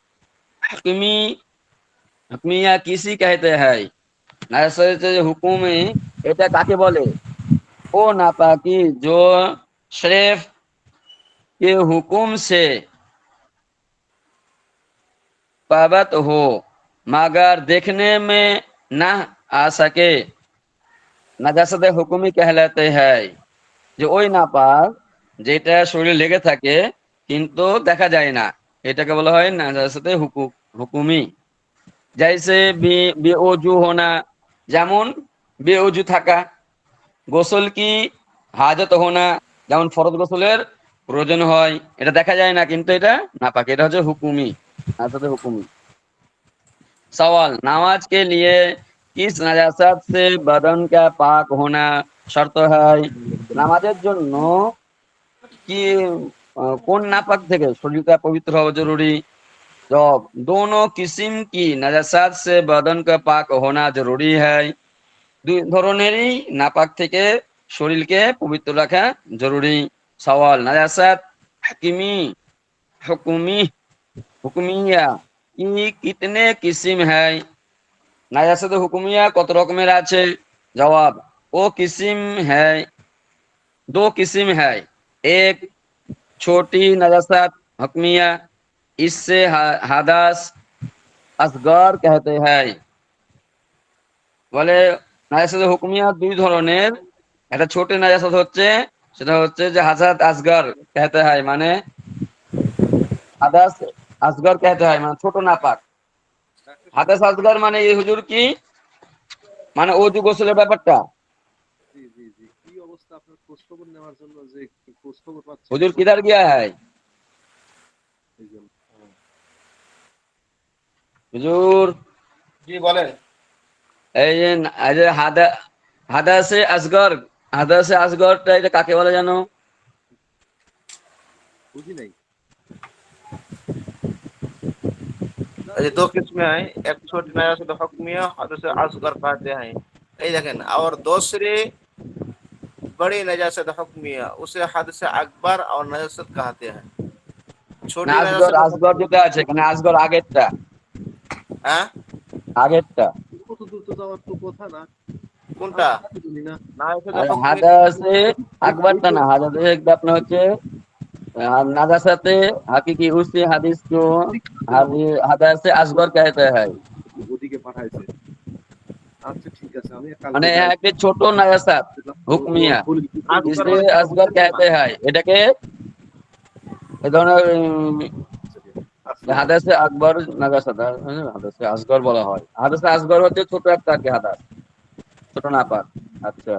हकमिया किसी कहते हैं, नाजासात हुकुमे এটা কাকে বলে? ও नापाकी जो सिर्फ के हुकुम से पाबत हो, मगर देखने में ना आ सके নাজাসাত হুকুমি कहलाते हैं। যে ওই নাপাক যেটা শরীরে লেগে থাকে কিন্তু দেখা যায় না, এটাকে বলা হয় নাজাসাতে হুকুমি। জাইসে বেওজু হোনা, যেমন বেওজু থাকা। গোসল কি হাজত হোনা, যেমন ফরজ গোসলের প্রয়োজন হয়, এটা দেখা যায় না কিন্তু এটা নাপাক, এটা হচ্ছে হুকুমি, নাজাসাতে হুকুমি। सवाल, नमाज के लिए किस नजासत से बदन का पाक होना शर्त है? নামাজের জন্য কি কোন নাপাক থেকে শরীরটা পবিত্র হওয়া জরুরি? जवाब, दोनों किस्म की नजासत से बदन का पाक होना जरूरी है। দুই ধরনেরই নাপাক থেকে শরীরকে পবিত্র রাখা জরুরি। সওয়াল, নাজাসাত হাকিমি হুকুমি হুকুমিয়া কি কিতনে কিসিম है? নাজাসাত হুকুমিয়া কত রকমের আছে? জবাব, ও কিসিম है, दो किस्म है। एक छोटी नजासत हुक्मिया, इससे हादस असगर कहते हैं। বলে নাজাসাত হুকুমিয়া দুই ধরনের, একটা ছোট নাজাসাত হচ্ছে, সেটা হচ্ছে যে হাদাস আসগর कहते हैं, মানে হাদাস আসগর कहते हैं মানে ছোট নাপাক। হাদাস আসগর মানে এই হুজুর কি, মানে ওযু গোসলের ব্যাপারটা। হুজুর কিধার গিয়া है? হুজুর জি বলেন। এই যে হাদাসে আসগর, হাদাসে আসগরটা এটা কাকে বলে জানো? ये दो किस्में हैं, एक छोटी नजासत हुक्मिया और दूसरे असगर कहते हैं। ये देखें, और दूसरी बड़ी नजासत हुक्मिया उसे हद से अकबर और नजासत कहते हैं। छोटी না, আসগর, नजासत আসগর যেটা আছে এখানে আসগর আগেরটা, হ্যাঁ আগেরটা। কোনটা? নাজাসত আর हुक्मिया হাদাসে আকবরটা না, হাদাসে একটা আপনার হচ্ছে নাজাসাতে হাকিকি উসি হাদিস কো হাদাসে আসগর कहते हैं। মানে একটা ছোট নাজাসাত হুকমিয়া, असगर ইসে আসগর कहते हैं। এটাকে এই ধরনের হাদাসে আকবর নাজাসাত, হাদাসে আসগর বলা হয়। হাদাসে আসগর হচ্ছে ছোট একটা কি হাদাস, ছোট নাপাক। अच्छा,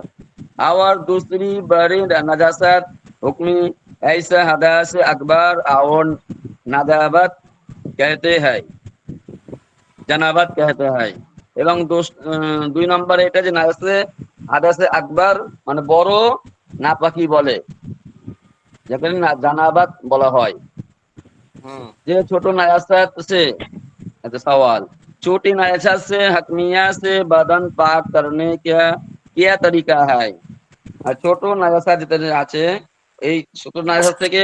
और दूसरी बड़ी नजासत हुक्मी ऐसा हदास अकबर और नजाबत कहते हैं, জানাবাত कहते हैं। এবং দুই নম্বরে এটা যে নাজাসে হাদাসে আকবর মানে বড় নাপাকি বলে, যেখানে জানাবাত বলা হয়। যে ছোট নাজাসাত से, अच्छा सवाल, छोटी नाजासात से हकमिया से बदन पाक करने का क्या तरीका है? আর ছোট নাজাসাত যেটা আছে, এই ছোট নাজাসাত থেকে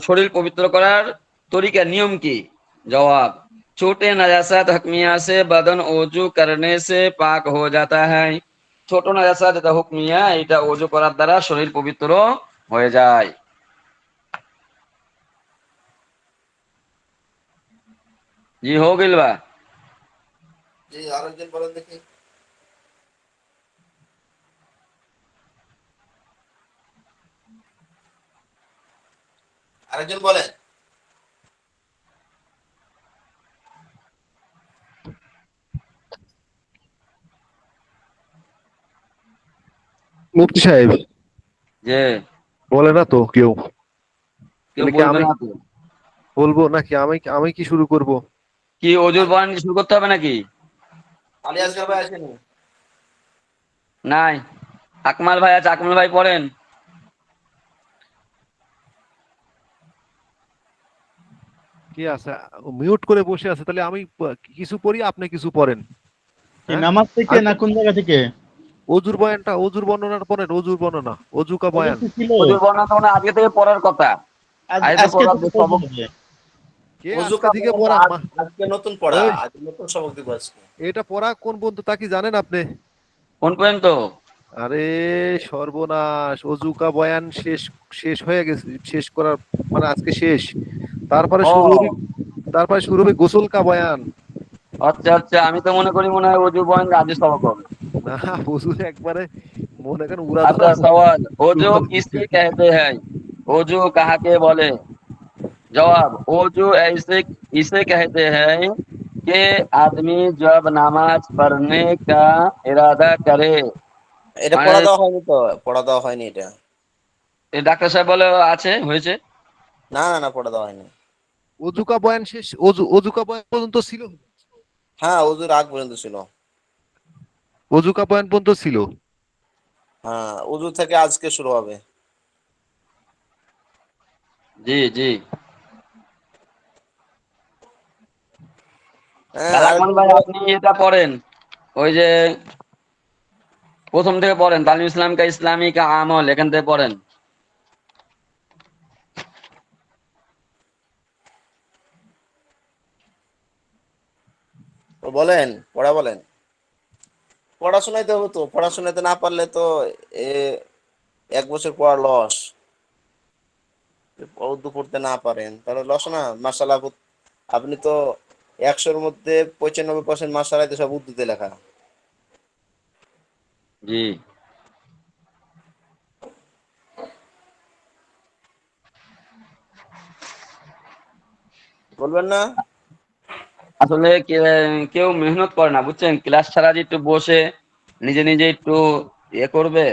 শরীর পবিত্র করার তরিকা নিয়ম কি? জবাব, छोटे नजासात हकमिया से बदन ओजू करने से पाक हो जाता है। ছোট নাজাসাত যেটা হুকমিয়া, এটা ওজু করার দ্বারা শরীর পবিত্র হয়ে যায়। জি हो গেল বা? জি আরেকজন বলেন দেখি। আরেকজন বলেন। মুফতি সাহেব যে বলে না তো কেউ, কেউ তাহলে কি বলবে আমি না তো? বলবো নাকি আমি আমি কি শুরু করব? কি ওজুর বয়ান শুরু করতে হবে নাকি? আলী আসগর ভাই আসেন। নাই, আকমাল ভাই আছে, আকমাল ভাই পড়েন। কি আছে, মিউট করে বসে আছে, তাহলে আমি কিছু পড়ি, আপনি কিছু পড়েন। কি নামাজ থেকে না কোন জায়গা থেকে? অজুর বয়ানটা, অজুর বর্ণনার পড়েন, অজুর বর্ণনা, অজু কা বয়ান। ওদের কি ছিল? ওজুর বর্ণনা তো মানে আজকে থেকে পড়ার কথা। আজকে আজকে পড়ার থেকে যে সবক, পড়বে। কে ওযু আজকে থেকে পড়া? আজকে নতুন পড়া, এই, আজ নতুন সবক দিব আজকে। এটা পড়া কোন বন্ধু তা কি জানেন আপনি? কোন পর্যন্ত? আরে সর্বনাশ, অজু কা বয়ান শেষ, শেষ হয়ে গেছে, শেষ করার মানে আজকে শেষ। তারপরে ও শুরু হবে, তারপরে শুরু হবে গোসল কা বয়ান। আচ্ছা আচ্ছা, আমি তো মনে করি মনে হয় অজু বয়ান আদি সবক হবে। না, হুজুর একবারে মনে করেন উড়া अच्छा ধরা सवाल, ओजो বলে দিছে। किसे कहते हैं? ओजो कहाके बोले? जवाब, ओजो ऐसे इसे कहते हैं कि आदमी जब नमाज पढ़ने का इरादा करे। এটা মানে পড়া দেওয়া হয়নি তো, পড়া দেওয়া হয়নি এটা। ডাক্তার সাহেব বলে আছে হয়েছে। না না না, পড়া দেওয়া হয়নি। অজুকা বয়ান শেষ, অজুকা বয়ান পর্যন্ত ছিল। হ্যাঁ, ওজুর আগ পর্যন্ত ছিল। অজুকা বয়ান পর্যন্ত ছিল। হ্যাঁ, উজু থেকে আজকে শুরু হবে। জি জি। হ্যাঁ, তাহলে আর আকমল একটু ভাই আপনি এটা পড়েন, ওই যে প্রথম থেকে পড়েন, তালিম ইসলাম কা ইসলামী কা আমল, এখান থেকে পড়েন। বলেন, পড়া বলেন। পড়া শোনাইতে হবে তো, পড়া শোনাইতে না পারলে তো এ 1 বছর পড়া লস। উর্দু পড়তে না পারেন তাহলে লস না। মাশাআল্লাহ, আপনি তো 100-র মধ্যে 95% মাশাআল্লাহ সব উর্দুতে লেখা। জি। বলবেন না? আসলে কেউ মেহনত করে না বুঝছেন, ক্লাস ছাড়া যে একটু বসে নিজে নিজে একটু ইয়ে করবে,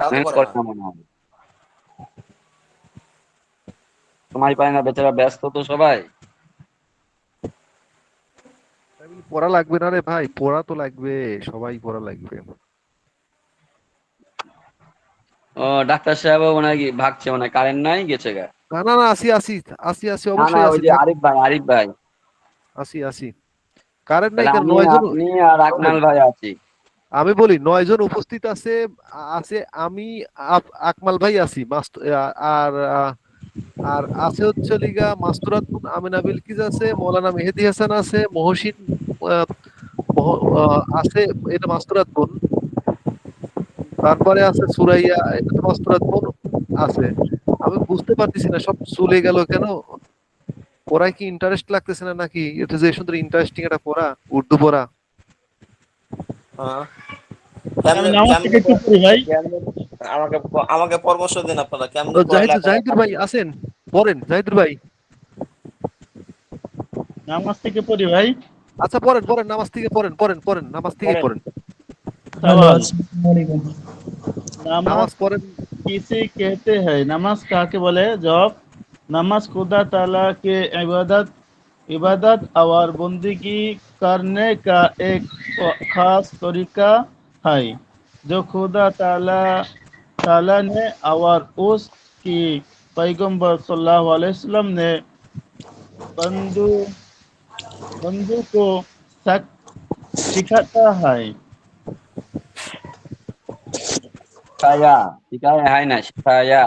তা তো মেহনত করে করে না। না মনে হয়। সময় পায় না বেচারা, ব্যস্ত তো সবাই। তাই বলে পড়া লাগবে না রে ভাই, পড়া তো লাগবে, সবাই পড়া লাগবে। ও ডাক্তার সাহেবও মনে হয় কি ভাগছে, মনে হয় কারেন্ট নাই, গেছে গা। না না না, আসি আসি, আসি আসি, না না, অবশ্যই ওই আসি, যে থাক। আরিফ ভাই, আরিফ ভাই। আসি আসি। কারেন্ট নাই তাহলে কেন? আমি, 9 জন। আপনি আর শোনেন, আকমাল ভাই আছি। আমি বলি 9 জন উপস্থিত আছে। আছে আমি, আকমাল ভাই আছি, আর আর আছে হচ্ছে লিগা মাস্তুরাত বোন আমিনা বিলকিস আছে, মৌলানা মেহেদী হাসান আছে, মহসিন আহ, আছে, এটা মাস্তুরাত বোন। তারপরে আছে সুরাইয়া, এটা তো মাস্তুরাত বোন আছে। আমি বুঝতে পারতেছি না সব চলে গেল কেন। পড়ায় কি ইন্টারেস্ট লাগতেছে না নাকি? এটা যে সুন্দর ইন্টারেস্টিং একটা পড়া, উর্দু পড়া। হ্যাঁ, আমি কেমনে নামাজ থেকে কেমনে একটু পড়ি ভাই। কেমনে আমাকে আমাকে পরামর্শ দিন আপনারা, কেমনে জাহিদুর পড়ালেখা জাহিদুর ভাই আছেন? পড়েন জাহিদুর ভাই। নামাজ থেকে পড়ি ভাই। আচ্ছা পড়েন পড়েন, নামাজ থেকে পড়েন, পড়েন নামাজ থেকেই করেন। পড়েন। हेलो সওয়াল, अस्सलाम वालेकुम। নামাজ নামাজ পড়েন। किसे कहते हैं? নামাজ কাকে বলে? জবাব, নামাজ खुदा ताला के इबादत इबादत और बंदगी करने का एक खास तरीका है जो खुदा ताला ताला ने और उसकी पैगंबर सल्लल्लाहु अलैहि वसल्लम ने बंदू बंदू को सिखाता है। শিখায়া, শিখায়া হয় না, শিখায়া।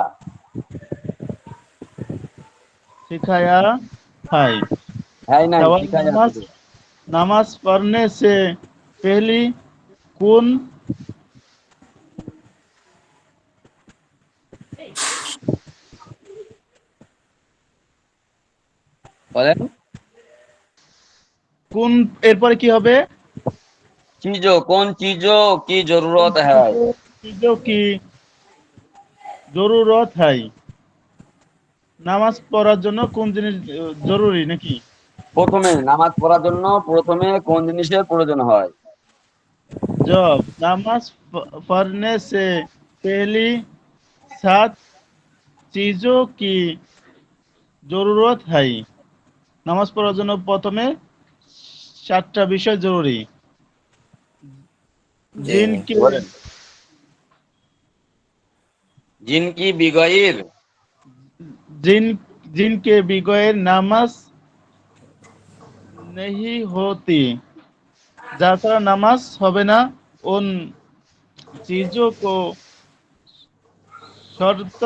सिखाया है। হয় নাই, सवाल, শিখায়া नमाज শুধু। नमाज पढ़ने से पहली कौन বলেন। কোন এরপরে কি হবে? चीजों, कौन चीजों की কোন जरूरत है? चीजों की जरूरत है? নামাজ পড়ার জন্য কোন জিনিস জরুরি নাকি? প্রথমে নামাজ পড়ার জন্য প্রথমে কোন জিনিসের প্রয়োজন হয়? জবাব, নামাজ पढ़ने से पहली 7 चीजों की जरूरत है। নামাজ পড়ার জন্য প্রথমে 7টা বিষয় জরুরি। জি, জিনকে বলেন। जिनकी बिगैर जिन जिनके बगैर नामाज नहीं होती, যার ছাড়া নামাজ হবে না। उन चीजों को शर्त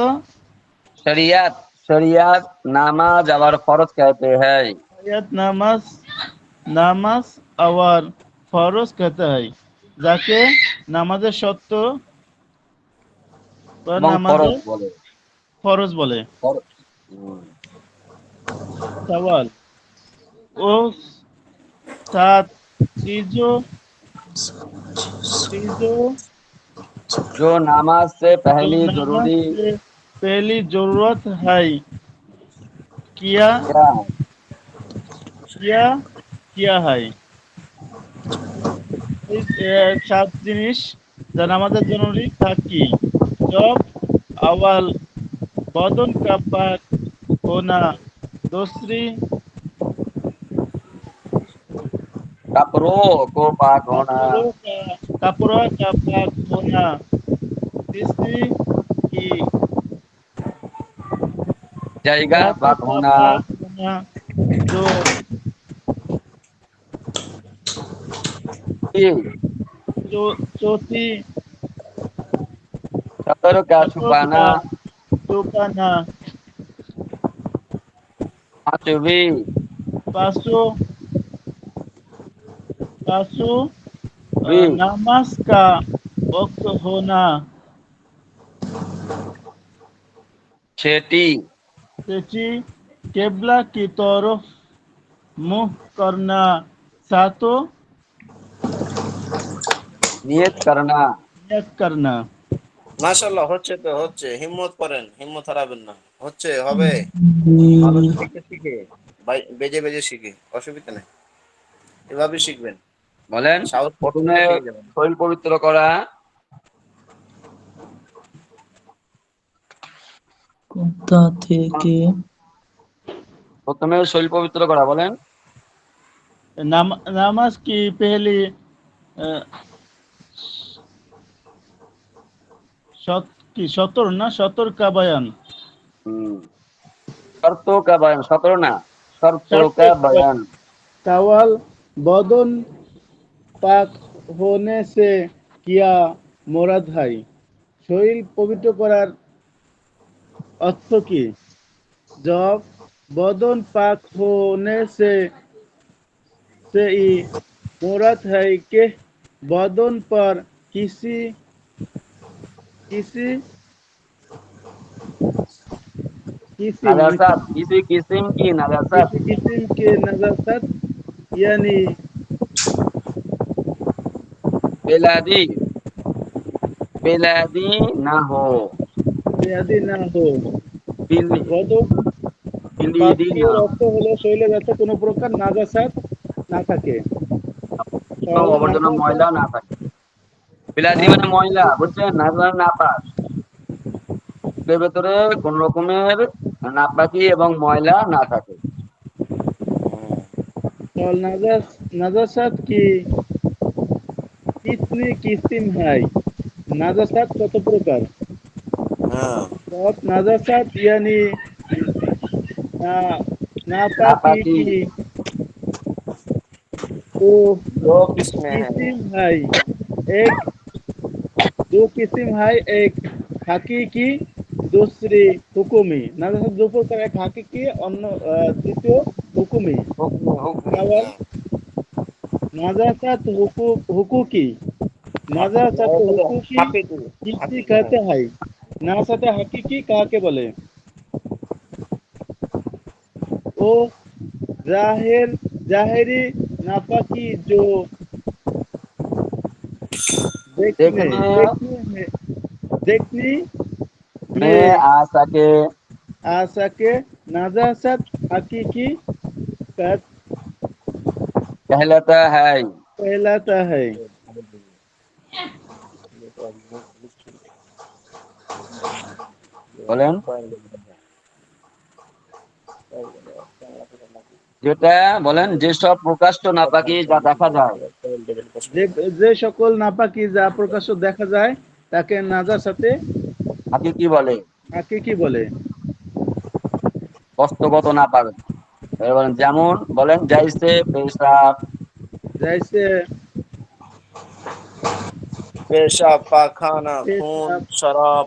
शरीयत, शरीयत नामाज और फर्ज कहते हैं। आयत नामाज নামাজ আওয়ার ফরজ कहता है, যাকে নামাজের শর্ত বা এবং ফরজ নামাজের বলে। ফরজ বলে। ফরজ। হুম। সওয়াল, ও सात चीजों चीजों जो नमाज से जो पहली नमाज जरूरी से पहली जरूरत है किया क्या है? किया किया है এই সাত জিনিস যা নামাজের জরুরি তা কি জব আওয়াল बदन का पाक होना दूसरी कपड़ों को पाक होना, कपड़ों का पाक होना तीसरी की जाएगा बातों पाक का होना, पाक होना जो तीन जो चौथी सतर का बातों छुपाना, का छुपाना पांचवी पासों पासों भी नमाज का वक्त होना छठी छठी केबला की तरफ मुंह करना सातों नियत करना। नियत करना মাশাআল্লাহ, হচ্ছে তো হচ্ছে। হিম্মত করেন, হিম্মত হারাবেন না। হচ্ছে, হবে। মানুষ শিখে শিখে, বেজে বেজে শিখে, অসুবিধা নেই। এভাবে শিখবেন, বলেন সাহস করতে প্রথমে থাকলে শিখে যাবেন। শরীর পবিত্র করা, কোথা থেকে প্রথমে শরীর পবিত্র করা বলেন। नमाज की पहली सतर ना सतर का बयान शर्तों का बयान, 17 ना, शर्तों का बयान। सवाल बदन पाक होने से किया मुराद है শরীর পবিত্র করার অর্থ কি जब बदन पाक होने से ही मुराद है कि बदन पर किसी किसी किसी नाजासात, किसी किस्म की नाजासात किसी किस्म के नजाकत यानी बेलादी बेलादी ना हो, বেয়াদি না হো बिली বদন बिलीदी পাকের ना हो, অর্থ হলো শরীরে যাতে কোনো প্রকার নাজাসাত না থাকে তো তাহলে অবর্জনা নাজাসাত ময়লা না থাকে। বিলাদি মানে ময়লা, বুঝছেন? নাজার নাপাক, এর ভেতরে কোন রকমের নাপাকি এবং ময়লা না থাকে। তাহলে নাজাসাত কি कितनी किस्म है नाजासात কত প্রকার হ্যাঁ, सब नाजासात यानी ना नापाकी नापाकी की तो दो किस्में हैं। किस्म है एक दो किस्म है एक हकीकी दूसरी हुकुमी नाजासात दो प्रकार एक हकीकी অন্য দ্বিতীয় হুকুমি हुक्म हुक्म সওয়াল नाजासात हुकुकी नाजासात हुकुकी হাকিকি किसकी হাকিকি कहते हैं नाजासात हकीकी काके बोले ओ जाहिरी नापाकी जो देखने देखने देखने में देखने में में आ सके, आ सके नाजासत हकीकी कहलाता है। कहलाता है বলেন যেটা বলেন যেসব প্রকাশ্য নাপাকি যা দেখা যায়, যে সকল নাপাকি যা প্রকাশ্য দেখা যায় তাকে নাজাসাতে তাকে কি বলে? হাকিকি বলে বস্তুগত নাপাক। এবার বলেন যেমন বলেন যাইছে পেশাব, जैसे পেশাব, পায়খানা, খুন, पेशाब শরাব।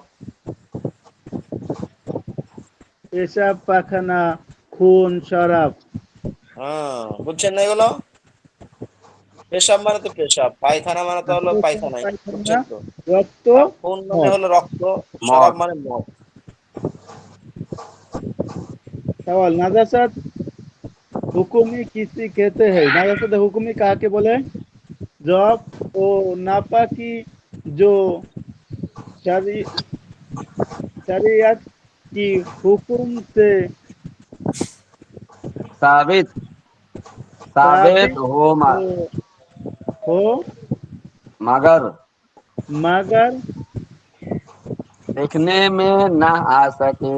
पेशाब पाखाना खून शराब হ্যাঁ, বুঝছেন না এগুলো? পেশাব মানে তো পেশাব, পায়খানা মানে তো হলো পায়খানাই, पायखाना বুঝছেন তো? रक्त আর খুন মানে मौत হলো রক্ত, মদ। শরাব মানে মদ। सवाल नाजासात হুকুমি কিসি খেতে है নাজাসাতে হুকুমি কাকে বলে? জব ও নাপাকি जो शरी शरीयत की हुकुम से साबित साबित साबित हो हो मगर मगर देखने में न आ सके।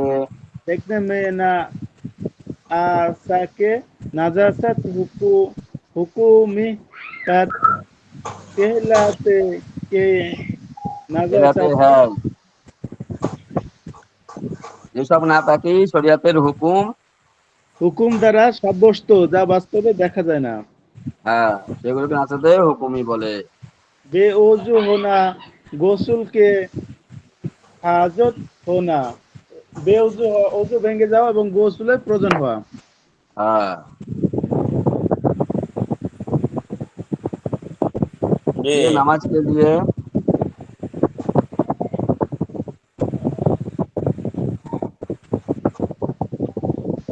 देखने में ना आ सके नजासत हुकुमी का कहलाते के कहलाते नजासत हैं যেসব নাপাকি শরিয়াতের হুকুম, হুকুম দ্বারা সাব্যস্ত যা বাস্তবে দেখা যায় না। হ্যাঁ, সেগুলোকে নাসাতে হুকুমই বলে। बेओजू होना गोसुल के हाजत होना বেউজু অজু ভেঙে যাওয়া এবং গোসলের প্রয়োজন হওয়া। হ্যাঁ, जी ये नमाज के लिए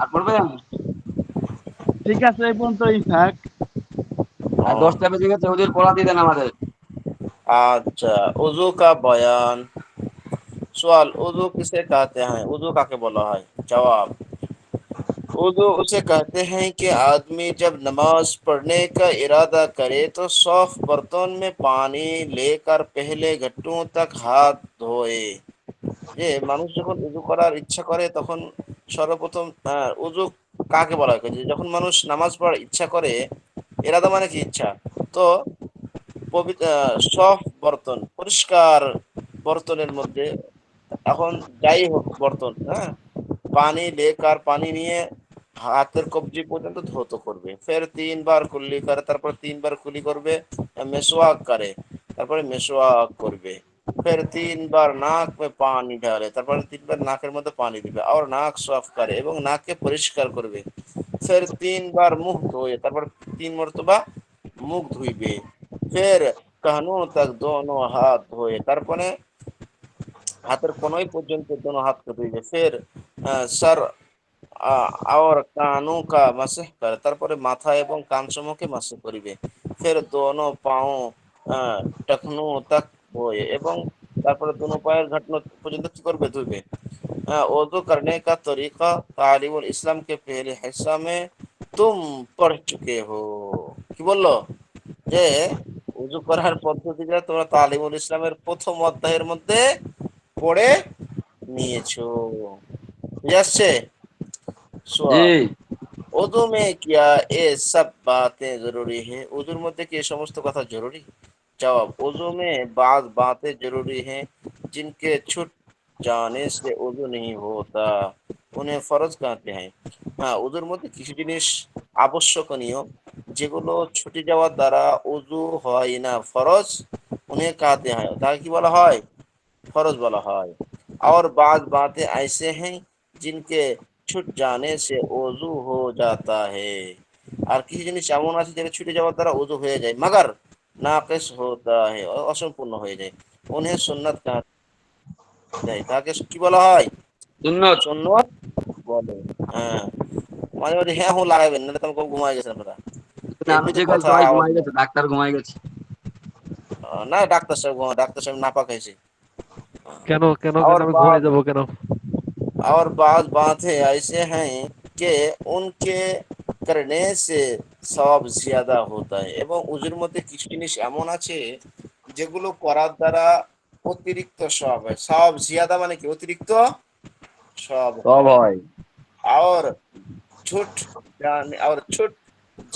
আর পড়বেন? ঠিক আছে এই পর্যন্তই থাক। আর 10টা বেজে গেছে, ওদের পড়া দিয়ে দেন আমাদের। अच्छा उजू का बयान। सवाल उजू किसे कहते हैं? उजू काके बोला है? जवाब उजू उसे कहते हैं कि आदमी जब नमाज पढ़ने का इरादा करे तो साफ बर्तन में पानी लेकर पहले घुटनों तक हाथ धोए। যে মানুষ যখন উজু করার ইচ্ছা করে তখন সর্বপ্রথম উজু কাকে বলা হয়? যে যখন মানুষ নামাজ পড়ার ইচ্ছা করে, এরাদা মানে কি ইচ্ছা, তো সফট বর্তন, পরিষ্কার বর্তনের মধ্যে, এখন যাই হোক বর্তন, হ্যাঁ, পানি লেকার পানি নিয়ে হাতের কবজি পর্যন্ত ধৌত করবে, ফের 3 বার কুল্লি করে, তারপর 3 বার কুলি করবে, মেসওয়াক করে, তারপরে মেসওয়াক করবে, ফের 3 বার নাক মে পানি ঢালে, তারপরে 3 বার নাকের মধ্যে পানি দিবে, আর নাক সাফ করে এবং নাককে পরিষ্কার করবে, ফের 3 বার মুখ ধোয়ে, তারপর 3 মর্তবা মুখ ধুইবে, ফের কানু তক দোনো হাত ধোয়ে, তারপরে হাতের কোনোই পর্যন্ত দোনো হাতকে ধুইবে, ফের সর और कानों का मसह করে, তারপরে মাথা এবং কানসমূহকে মাসহ করিবে, ফের দোনো পাও टखनों तक ধোয়ে এবং তারপরে দোনো পায়ের ঘাটনা পর্যন্ত কি করবে? ধুবে। वजू करने का तरीका तालीमुल इस्लाम के पहले हिस्सा में तुम पढ़ चुके हो। কি বললো? যে উজু করার পদ্ধতিটা তোমরা তালিমুল ইসলামের প্রথম অধ্যায়ের মধ্যে পড়ে নিয়েছো। বুঝে আসছে? জি। সোয়াল उर्दू में क्या ये सब बातें जरूरी है? उर्दूर मध्य की ये समस्त कथा जरूरी? जवाब उर्दू में बाज बातें जरूरी हैं जिनके छूट जाने से उर्दू नहीं होता, उन्हें फर्ज कहते हैं। हाँ, उर्दूर মধ্যে কিছু জিনিস আবশ্যকনীয় যেগুলো ছুটে যাওয়ার দ্বারা উজু হয় না, ফরজ, উन्हें कहते हैं, তাকে কি বলা হয়? फर्ज বলা হয়। और बाज बातें ऐसे हैं जिनके छूट जाने से वजू हो जाता है, আর কিছু জিনিস এমন আছে যেটা ছুটে যাওয়ার দ্বারা ওযু হয়ে যায়, মাগার নাকিস होता है, অসম্পূর্ণ হয়ে যায়, উन्हें সুন্নাত कहते हैं, তাকে কি বলা হয়? সুন্নত। সুন্নত বলে। হ্যাঁ, মাঝে মাঝে হ্যাঁ হুঁ লাগাবেন, না তখন ঘুমায় গেছেন আপনারা, আমি এমনিতে যে কাল কথা সবাই আওয়াজ ঘুমাই নাই। গেছে, ডাক্তার ঘুমাই গেছে। না ডাক্তার সাহেব নাপা খাইছে। কেন কেন কেন और আমি ঘুমাই बात যাব কেন? और बात बातें ऐसे हैं कि उनके करने से সওয়াব জিয়াদা होता है, এবং উজুর মধ্যে কিছু জিনিস এমন আছে যেগুলো করার দ্বারা অতিরিক্ত সওয়াব হয়। সওয়াব জিয়াদা মানে কি? অতিরিক্ত সওয়াব সব হয়। হয়। और छूट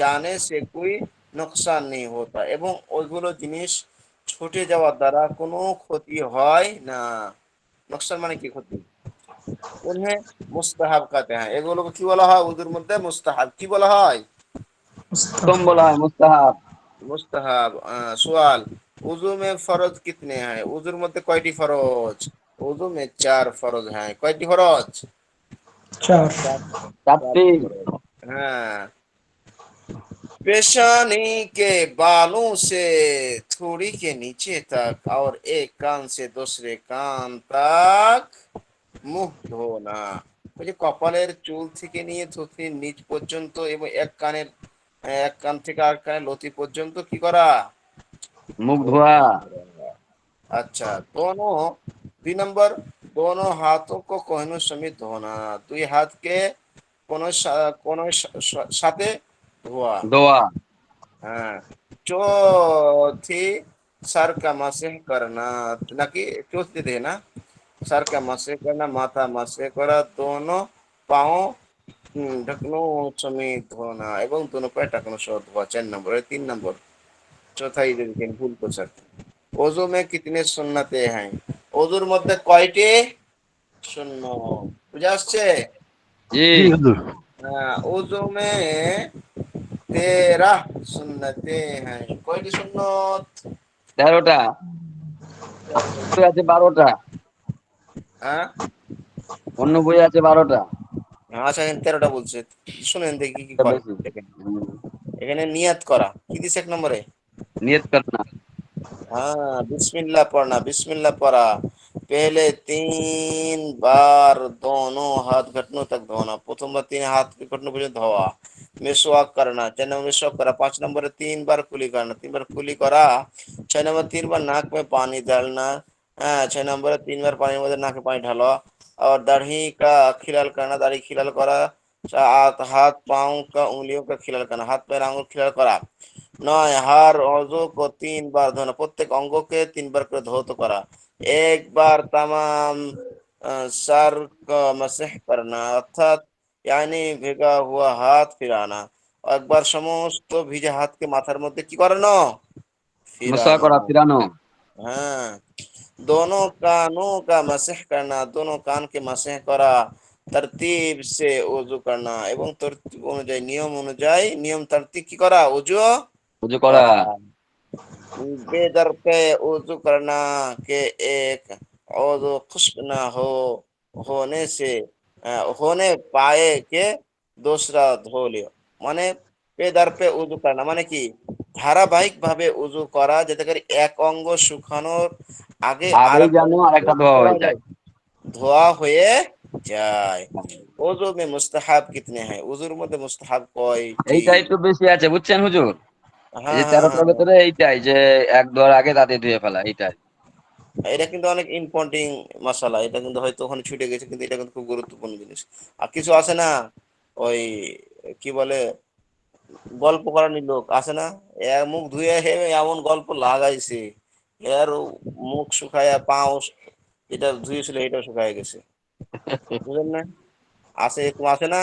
जाने से कोई नुकसान नहीं होता, এবং ওইগুলো জিনিস ছুটে যাওয়ার দ্বারা কোনো ক্ষতি হয় না। নুকসান মানে কি? ক্ষতি। उन्हें मुस्ताहाब कहते हैं, এগুলোকে কি বলা হয়? উর্দুর মধ্যে মুস্তাহাব কি বলা হয়? কম বলা হয় মুস্তাহাব। मुस्ताहाब। सवाल उजू में फर्ज कितने हैं? उजुर মধ্যে কয়টি ফরজ? उजू में 4 फर्ज हैं। কয়টি ফরজ? 4 চারটি। 4টি ফরজ। हाँ, पेशानी के बालों से थोड़ी के नीचे तक और एक कान से दूसरे कान तक मुंह धोना। ওই যে কপালের চুল থেকে নিয়ে থুতনির নিচ পর্যন্ত এবং এক কান থেকে আর কানের লতি পর্যন্ত কি করা? মুখ ধোয়া। अच्छा दोनों 2 नंबर दोनों हाथों को कोहनों समेत धोना, দুই হাতকে কোনো সাথে ধোয়া। দোয়া। হ্যাঁ। চৌথি सर का मसेह करना, নাকি চৌথি দে না, सर का मसेह करना, माथा मसेह करा, दोनों पाँव ढकनों समेत धोना এবং दोनों पैर ढकनों सह धोआ। 4 नंबर। 3 नंबर चौथा इधर के भूल को सकते। ওযু মে কিতনে সুন্নতে হ্যাঁ, ওযুর মধ্যে কয়টি সুন্নত বুঝে আসছে? জি। জি হুজুর। হ্যাঁ, ওযু মে 13 সুন্নতে হ্যাঁ, কয়টি সুন্নত? 13টা। বই আছে 12টা। হ্যাঁ, অন্য বই আছে 12টা। আচ্ছা এখানে 13টা বলছে, শুনেন দেখি কি এটা করে। বেশি। দেখেন এখানে নিয়াত করা কি দিছে 1 নম্বরে? নিয়ত করনা। हाँ बिस्मिल्लाह पढ़ना, बिस्मिल्लाह पढ़ा, पहले 3 बार दोनों हाथ घुटनों तक धोना, प्रथम बार 3 हाथ के घुटनों पर धोआ, मिसवाक करना, 4 नंबर मिसवाक करा, 5 नंबर 3 बार कुली करना, 3 बार कुली करा, 6 नंबर 3 बार नाक में पानी डालना, 6 नंबर 3 बार पानी में नाक में पानी ढालो, और दाढ़ी का खिलाल करना, दाढ़ी खिलाल करा, हाथ पाँव का उंगलियों का खिलाल करना, हाथ पैर आंगुल खिलाल करा, 9 हर औजू को 3 बार धोना, प्रत्येक अंगों के 3 बार করে ধৌত করা, 1 बार तमाम सर का मसह करना अर्थात यानी ভেগা हुआ हाथ फिराना, একবার সমস্ত ভিজে হাতকে মাথার মধ্যে কি করানো? মুসা फिरानो। করা, ফিরানো। हाँ, दोनों कानों का मसह करना, दोनों कान के मसह करा, तरतीब से वजू करना এবং তরতিব অনুযায়ী নিয়ম অনুযায়ী নিয়ম তারতিব কি করা? ওযু উজু করা। করা। बेदर पे वजू करना के एक औदो खुश्क ना होने से होने पाए के दूसरा धो लियो, মানে বেদার পে উজু করা মানে কি ধারাবাহিক ভাবে উজু করা যাতে করে এক অঙ্গ শুকানোর আগে আগেই আরেক যেন অঙ্গকে আরেকটা কি ধোয়া করা হয়ে যায়। যায়? ধোয়া হয়ে যায়। ওযু মে মুস্তাহাব কিতনে हैं, উযুর মধ্যে মুস্তাহাব কয়টি? এইটা একটু বেশি আছে বুঝছেন হুজুর। এই হ্যাঁ যে হ্যাঁ 13টার হ্যাঁ হ্যাঁ। ভেতরে এইটাই যে এক ধোয়ার আগে দাঁতে ধুয়ে ফেলা এইটাই। এটা কিন্তু অনেক ইম্পর্টেন্ট মশালা, এটা কিন্তু হয়তো ওখানে ছুটে গেছে, কিন্তু এটা কিন্তু খুব গুরুত্বপূর্ণ জিনিস। আর কিছু আছে না, ওই কি বলে গল্প করানি লোক আছে না, মুখ ধুয়ে হে এমন গল্প লাগাইছে, এর মুখ শুকায়া পাও এটা ধুয়েছিল এটা শুকায় গেছে, বুঝলেন না? আছে এরকম আছে না?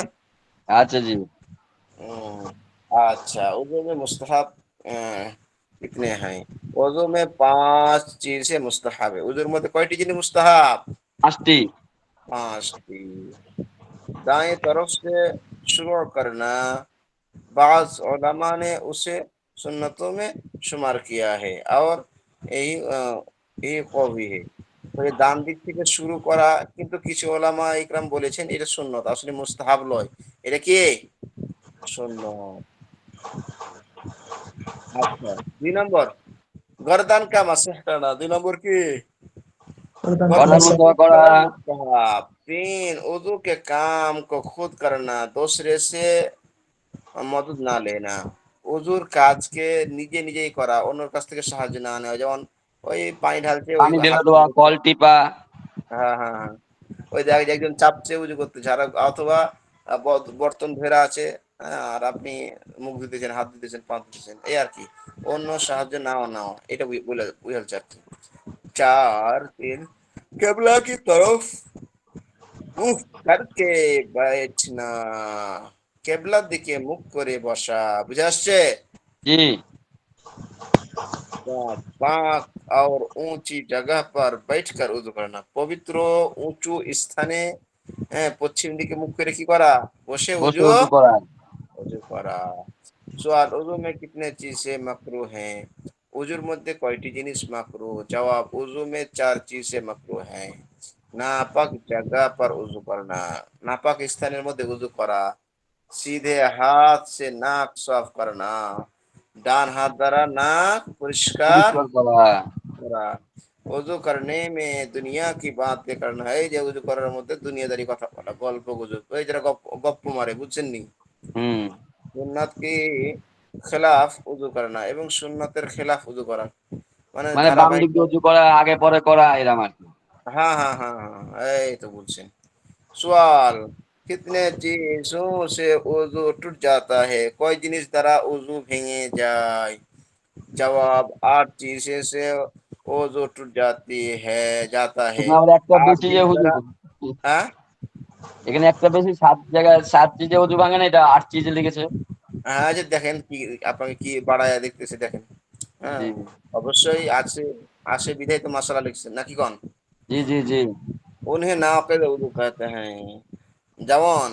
আচ্ছা জি। हम्म, अच्छा उर्दू में मुस्तहब कितने हैं? उर्दू में 5 चीजें मुस्तहब है। उर्दू में कयटी जिनिस मुस्तहब? 5টি। 5टी। दाएं तरफ से शुरू करना, बाज उलमा ने उसे सुन्नतों में शुमार किया है और यही कौवी है। তো এই ডান দিক থেকে শুরু করা, কিন্তু কিছু ওলামা ইকরাম বলেছেন এটা সুন্নত, আসলে মুস্তাহাব লয়। এটা কি সুন্নত? আচ্ছা 2 नंबर गर्दन का मसह करना, 2 नंबर की गर्दन का গর্দন गर्दन मसाज মুসাফা मसह করা। करना मुस्तहब। 3 उजू के काम को खुद करना, दूसरे से মদদ না লেনা, উজুর কাজকে নিজে নিজেই করা, অন্যের কাছ থেকে সাহায্য না নেওয়া, যেমন ওই পানি ঢালছে ওই পানি ঢেলে হাত দেওয়া, কল টিপা। হ্যাঁ হ্যাঁ হ্যাঁ, ওই দেখা যায় একজন চাপছে উজু করতেছে আর অথবা বর্তন ধরে আছে, হ্যাঁ, আর আপনি মুখ ধুতেছেন, হাত ধুতেছেন, পা ধুতেছেন, এই আর কি, অন্য সাহায্য নাও নাও, এটা বলে বুঝাতে চাচ্ছি। 4 3 কেবলা কি তরফ মুখ করকে बैठना, কেবলার দিকে মুখ করে বসা, বুঝে আসছে? জি। 5 और ऊंची जगह पर बैठकर उजू करना, পবিত্র উঁচু স্থানে পশ্চিম দিকে মুখ করে কি করা? বসে বসে উজু উজু করা। উজু করা। সওয়াল উজু में कितने चीजें मकरूह हैं? উজুর মধ্যে কয়টি জিনিস মাকরুহ? জবাব উজু में 4 चीजें मकरूह हैं। নাপাক জায়গা पर উজু করনা, নাপাক স্থানের মধ্যে উজু করা, सीधे हाथ से नाक साफ करना, ডান হাত দ্বারা নাক পরিষ্কার পরিষ্কার করা। করা, ওযু করনে মে দুনিয়া কি বাতে করনা এই যে ওযু করার মধ্যে দুনিয়াদারি কথা বলা, গল্প গুজব, এই যারা গপ্প মারে, বুঝছেন নি? হুম। সুন্নাত কি খেলাফ উযু করে না এবং সুন্নাতের খেলাফ উযু করা মানে মানে বাম দিক ধারাবাহিক। দিয়ে উঁচু করা, আগে পরে করা, এরকম আর কি। হ্যাঁ হ্যাঁ হ্যাঁ হ্যাঁ, এই তো বলছেন। सवाल कितने चीजों से वजू टूट जाता है? কয় জিনিস দ্বারা উযু ভেঙে যায়? जवाब 8 चीजें से वजू टूट जाती है जाता है। এখানে আবার একটা 8 বেশি যে জিনিস হুজুর, দ্বারা। হ্যাঁ এখানে একটা বেশি, 7 জায়গায় 7 চিজে উজু ভাঙে না, এটা 8 চিজে লিখেছে। হ্যাঁ, যে দেখেন কি আপনাকে কি বাড়ায়া দেখতেছে দেখেন। হ্যাঁ, জি অবশ্যই আছে, আসে বিধায় তো মাসালা লিখছেন নাকি কন? জি জি জি। उन्हें नाक़िद वज़ू कहते हैं। जवान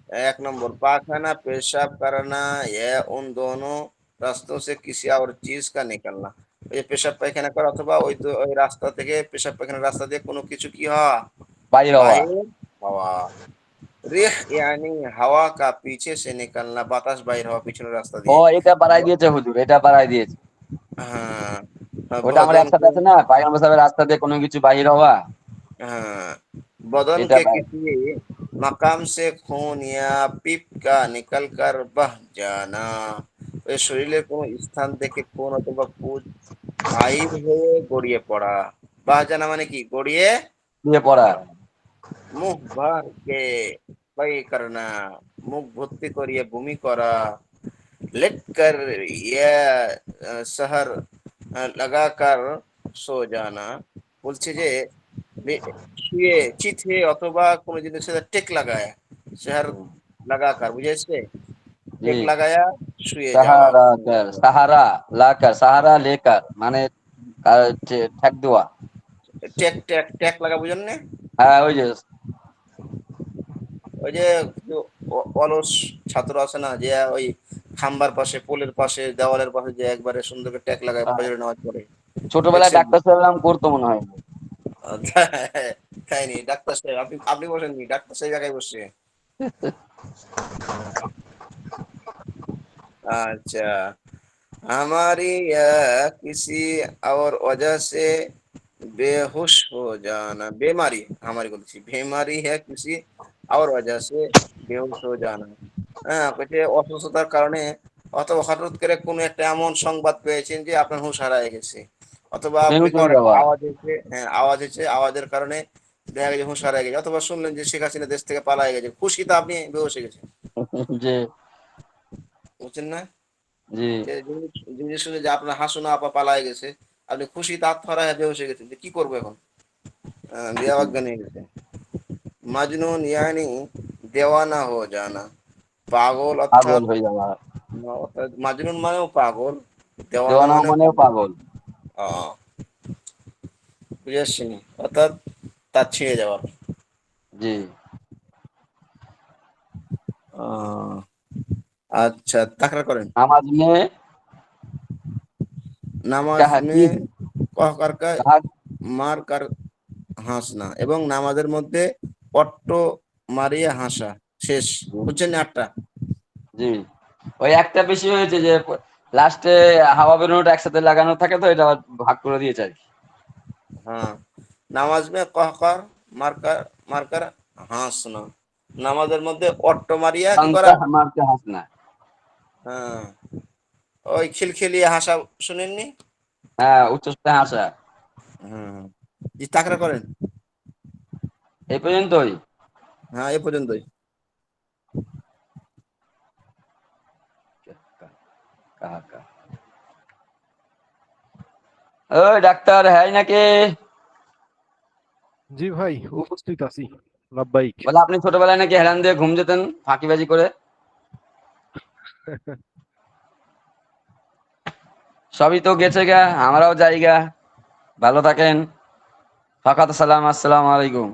1 नंबर पाख़ाना पेशाब करना या उन दोनों रास्तों से किसी और चीज़ का निकलना। ওই যে পেশাব পায়খানা করা অথবা ওই রাস্তা থেকে পেশাব পায়খানার রাস্তা দিয়ে কোনো কিছু কি হওয়া? বাইর হওয়া। বাহির হওয়া। रिह यानी हवा का पीछे से निकलना, বাতাস বাইর হওয়া পিছনের রাস্তা ও, দিয়ে। এটা বাড়াই দিয়েছে হুজুর, এটা বাড়াই দিয়েছে। হ্যাঁ, ওটা আমার बदन একসাথে को। আছে না, পায়খানা পেশাবের রাস্তা দিয়ে কোনো কিছু বাহির হওয়া। हाँ, बदन এটা के किसी मकाम से खून या पिप का निकल कर बह जाना। ওই শরীরের কোন স্থান থেকে খুন অথবা পুজ বাহির হয়ে গড়িয়ে পড়া। বাহ জানা মানে কি? গড়িয়ে দিয়ে পড়া। পড়া। মুখ ভর কে বাই করনা, মুখ ভর্তি করিয়ে বমি করা। लेट कर या शहर লাগাকার সো জানা। বলছে যে শুয়ে চিথে অথবা কোনো জিনিসের সাথে টেক লাগায়া, শেহার লাগাকার, বুঝেছে? জি। টেক লাগায়া শুয়ে যাওয়া। সাহারা কার, সাহারা লাকার, সাহারা লেকার মানে ঠেক দেওয়া। টেক টেক টেক লাগা, বুঝেন না? হ্যাঁ, ওই যে। ওই যে কিছু অলস ছাত্র আছে না, যে ওই খাম্বার পাশে, পোলের পাশে, দেওয়ালের পাশে যে একবারে সুন্দর করে টেক লাগায় ফজরের নামাজ পড়ে, ছোটবেলায় দেখছেন? ডাক্তার সাহেব করতো মনে হয়। খাইনি ডাক্তার সাহেব, আপনি আপনি বসেননি, ডাক্তার সাহেব একাই বসছে। अच्छा, हमारी या किसी और वजह से बेहोश हो जाना, बीमारी हमारी को बीमारी है किसी और वजह से বেহুশ হয়ে জানা। হ্যাঁ, কইছে অসুস্থতার কারণে অথবা হঠাৎ করে কোনো একটা এমন সংবাদ পেয়েছেন যে আপনার হুঁশ হারায় গেছে, অথবা আপনি বেহুশ হয়ে ধরেন যাওয়া। আওয়াজ হয়েছে, হ্যাঁ আওয়াজ হয়েছে, আওয়াজের কারণে দেখা গেছে হুঁশ হারায় গেছে, অথবা শুনলেন যে শেখ হাসিনা দেশ থেকে পালায় গেছে, খুশিতে আপনি বেহুশ হয়ে গেছেন, যে। বুঝছেন না? জি। যে জিনিস শুনে যে আপনার হাসুনা আপা পালায় গেছে, আপনি খুশিতে আত্মহারা হয়ে বেহুশ হয়ে গেছেন, যে কি করবো এখন, দেয়া অজ্ঞান হয়ে গেছে। মাজনুন ইয়ানি দেওয়ানা হো জানা, পাগল পাগল অর্থাৎ, হয়ে যাওয়া। মাজনুন মানেও পাগল, দেওয়ানা দেওয়ানা মানেও মানেও পাগল। পাগল। আহ, বুঝে আসছেনি? অর্থাৎ তার ছিঁড়ে যাওয়া। জি। আচ্ছা, তাকরার করেন। নামাজ মে নামাজ কাহা মে কি, কহ কর কা কাহা। মার কার হাসনা এবং নামাজের মধ্যে পট্ট মারিয়ে হাসা। শেষ, বুঝছেন না? 8টা। জি। ওই একটা বেশি হয়েছে যে লাস্টে হাওয়া বেরোনোটা একসাথে লাগানো থাকে, তো এটা আবার ভাগ করে দিয়েছে আর কি। হ্যাঁ, নামাজ মে কহকর মারকার মারকার হাসনা, নামাজের মধ্যে অট্ট মারিয়া কি করা? বাংকা মারতে হাসনা। হ্যাঁ, ওই খিলখিলিয়ে হাসা, শুনেননি? হ্যাঁ, উচ্চস্বরে হাসা। হ্যাঁ, জি, তাকরা করেন। এই পর্যন্তই। হ্যাঁ, এ পর্যন্তই। কাহা কা। ওই ডাক্তার, হ্যাঁ নাকি? জি ভাই, উপস্থিত আছি। লাব্বাইক। বলে আপনি ছোটবেলায় নাকি হেলান দিয়ে ঘুম যেতেন ফাঁকিবাজি করে। সবই তো গেছে গা, আমরাও যাই গা। ভালো থাকেন। ফাকাত সালাম, আসসালামু আলাইকুম।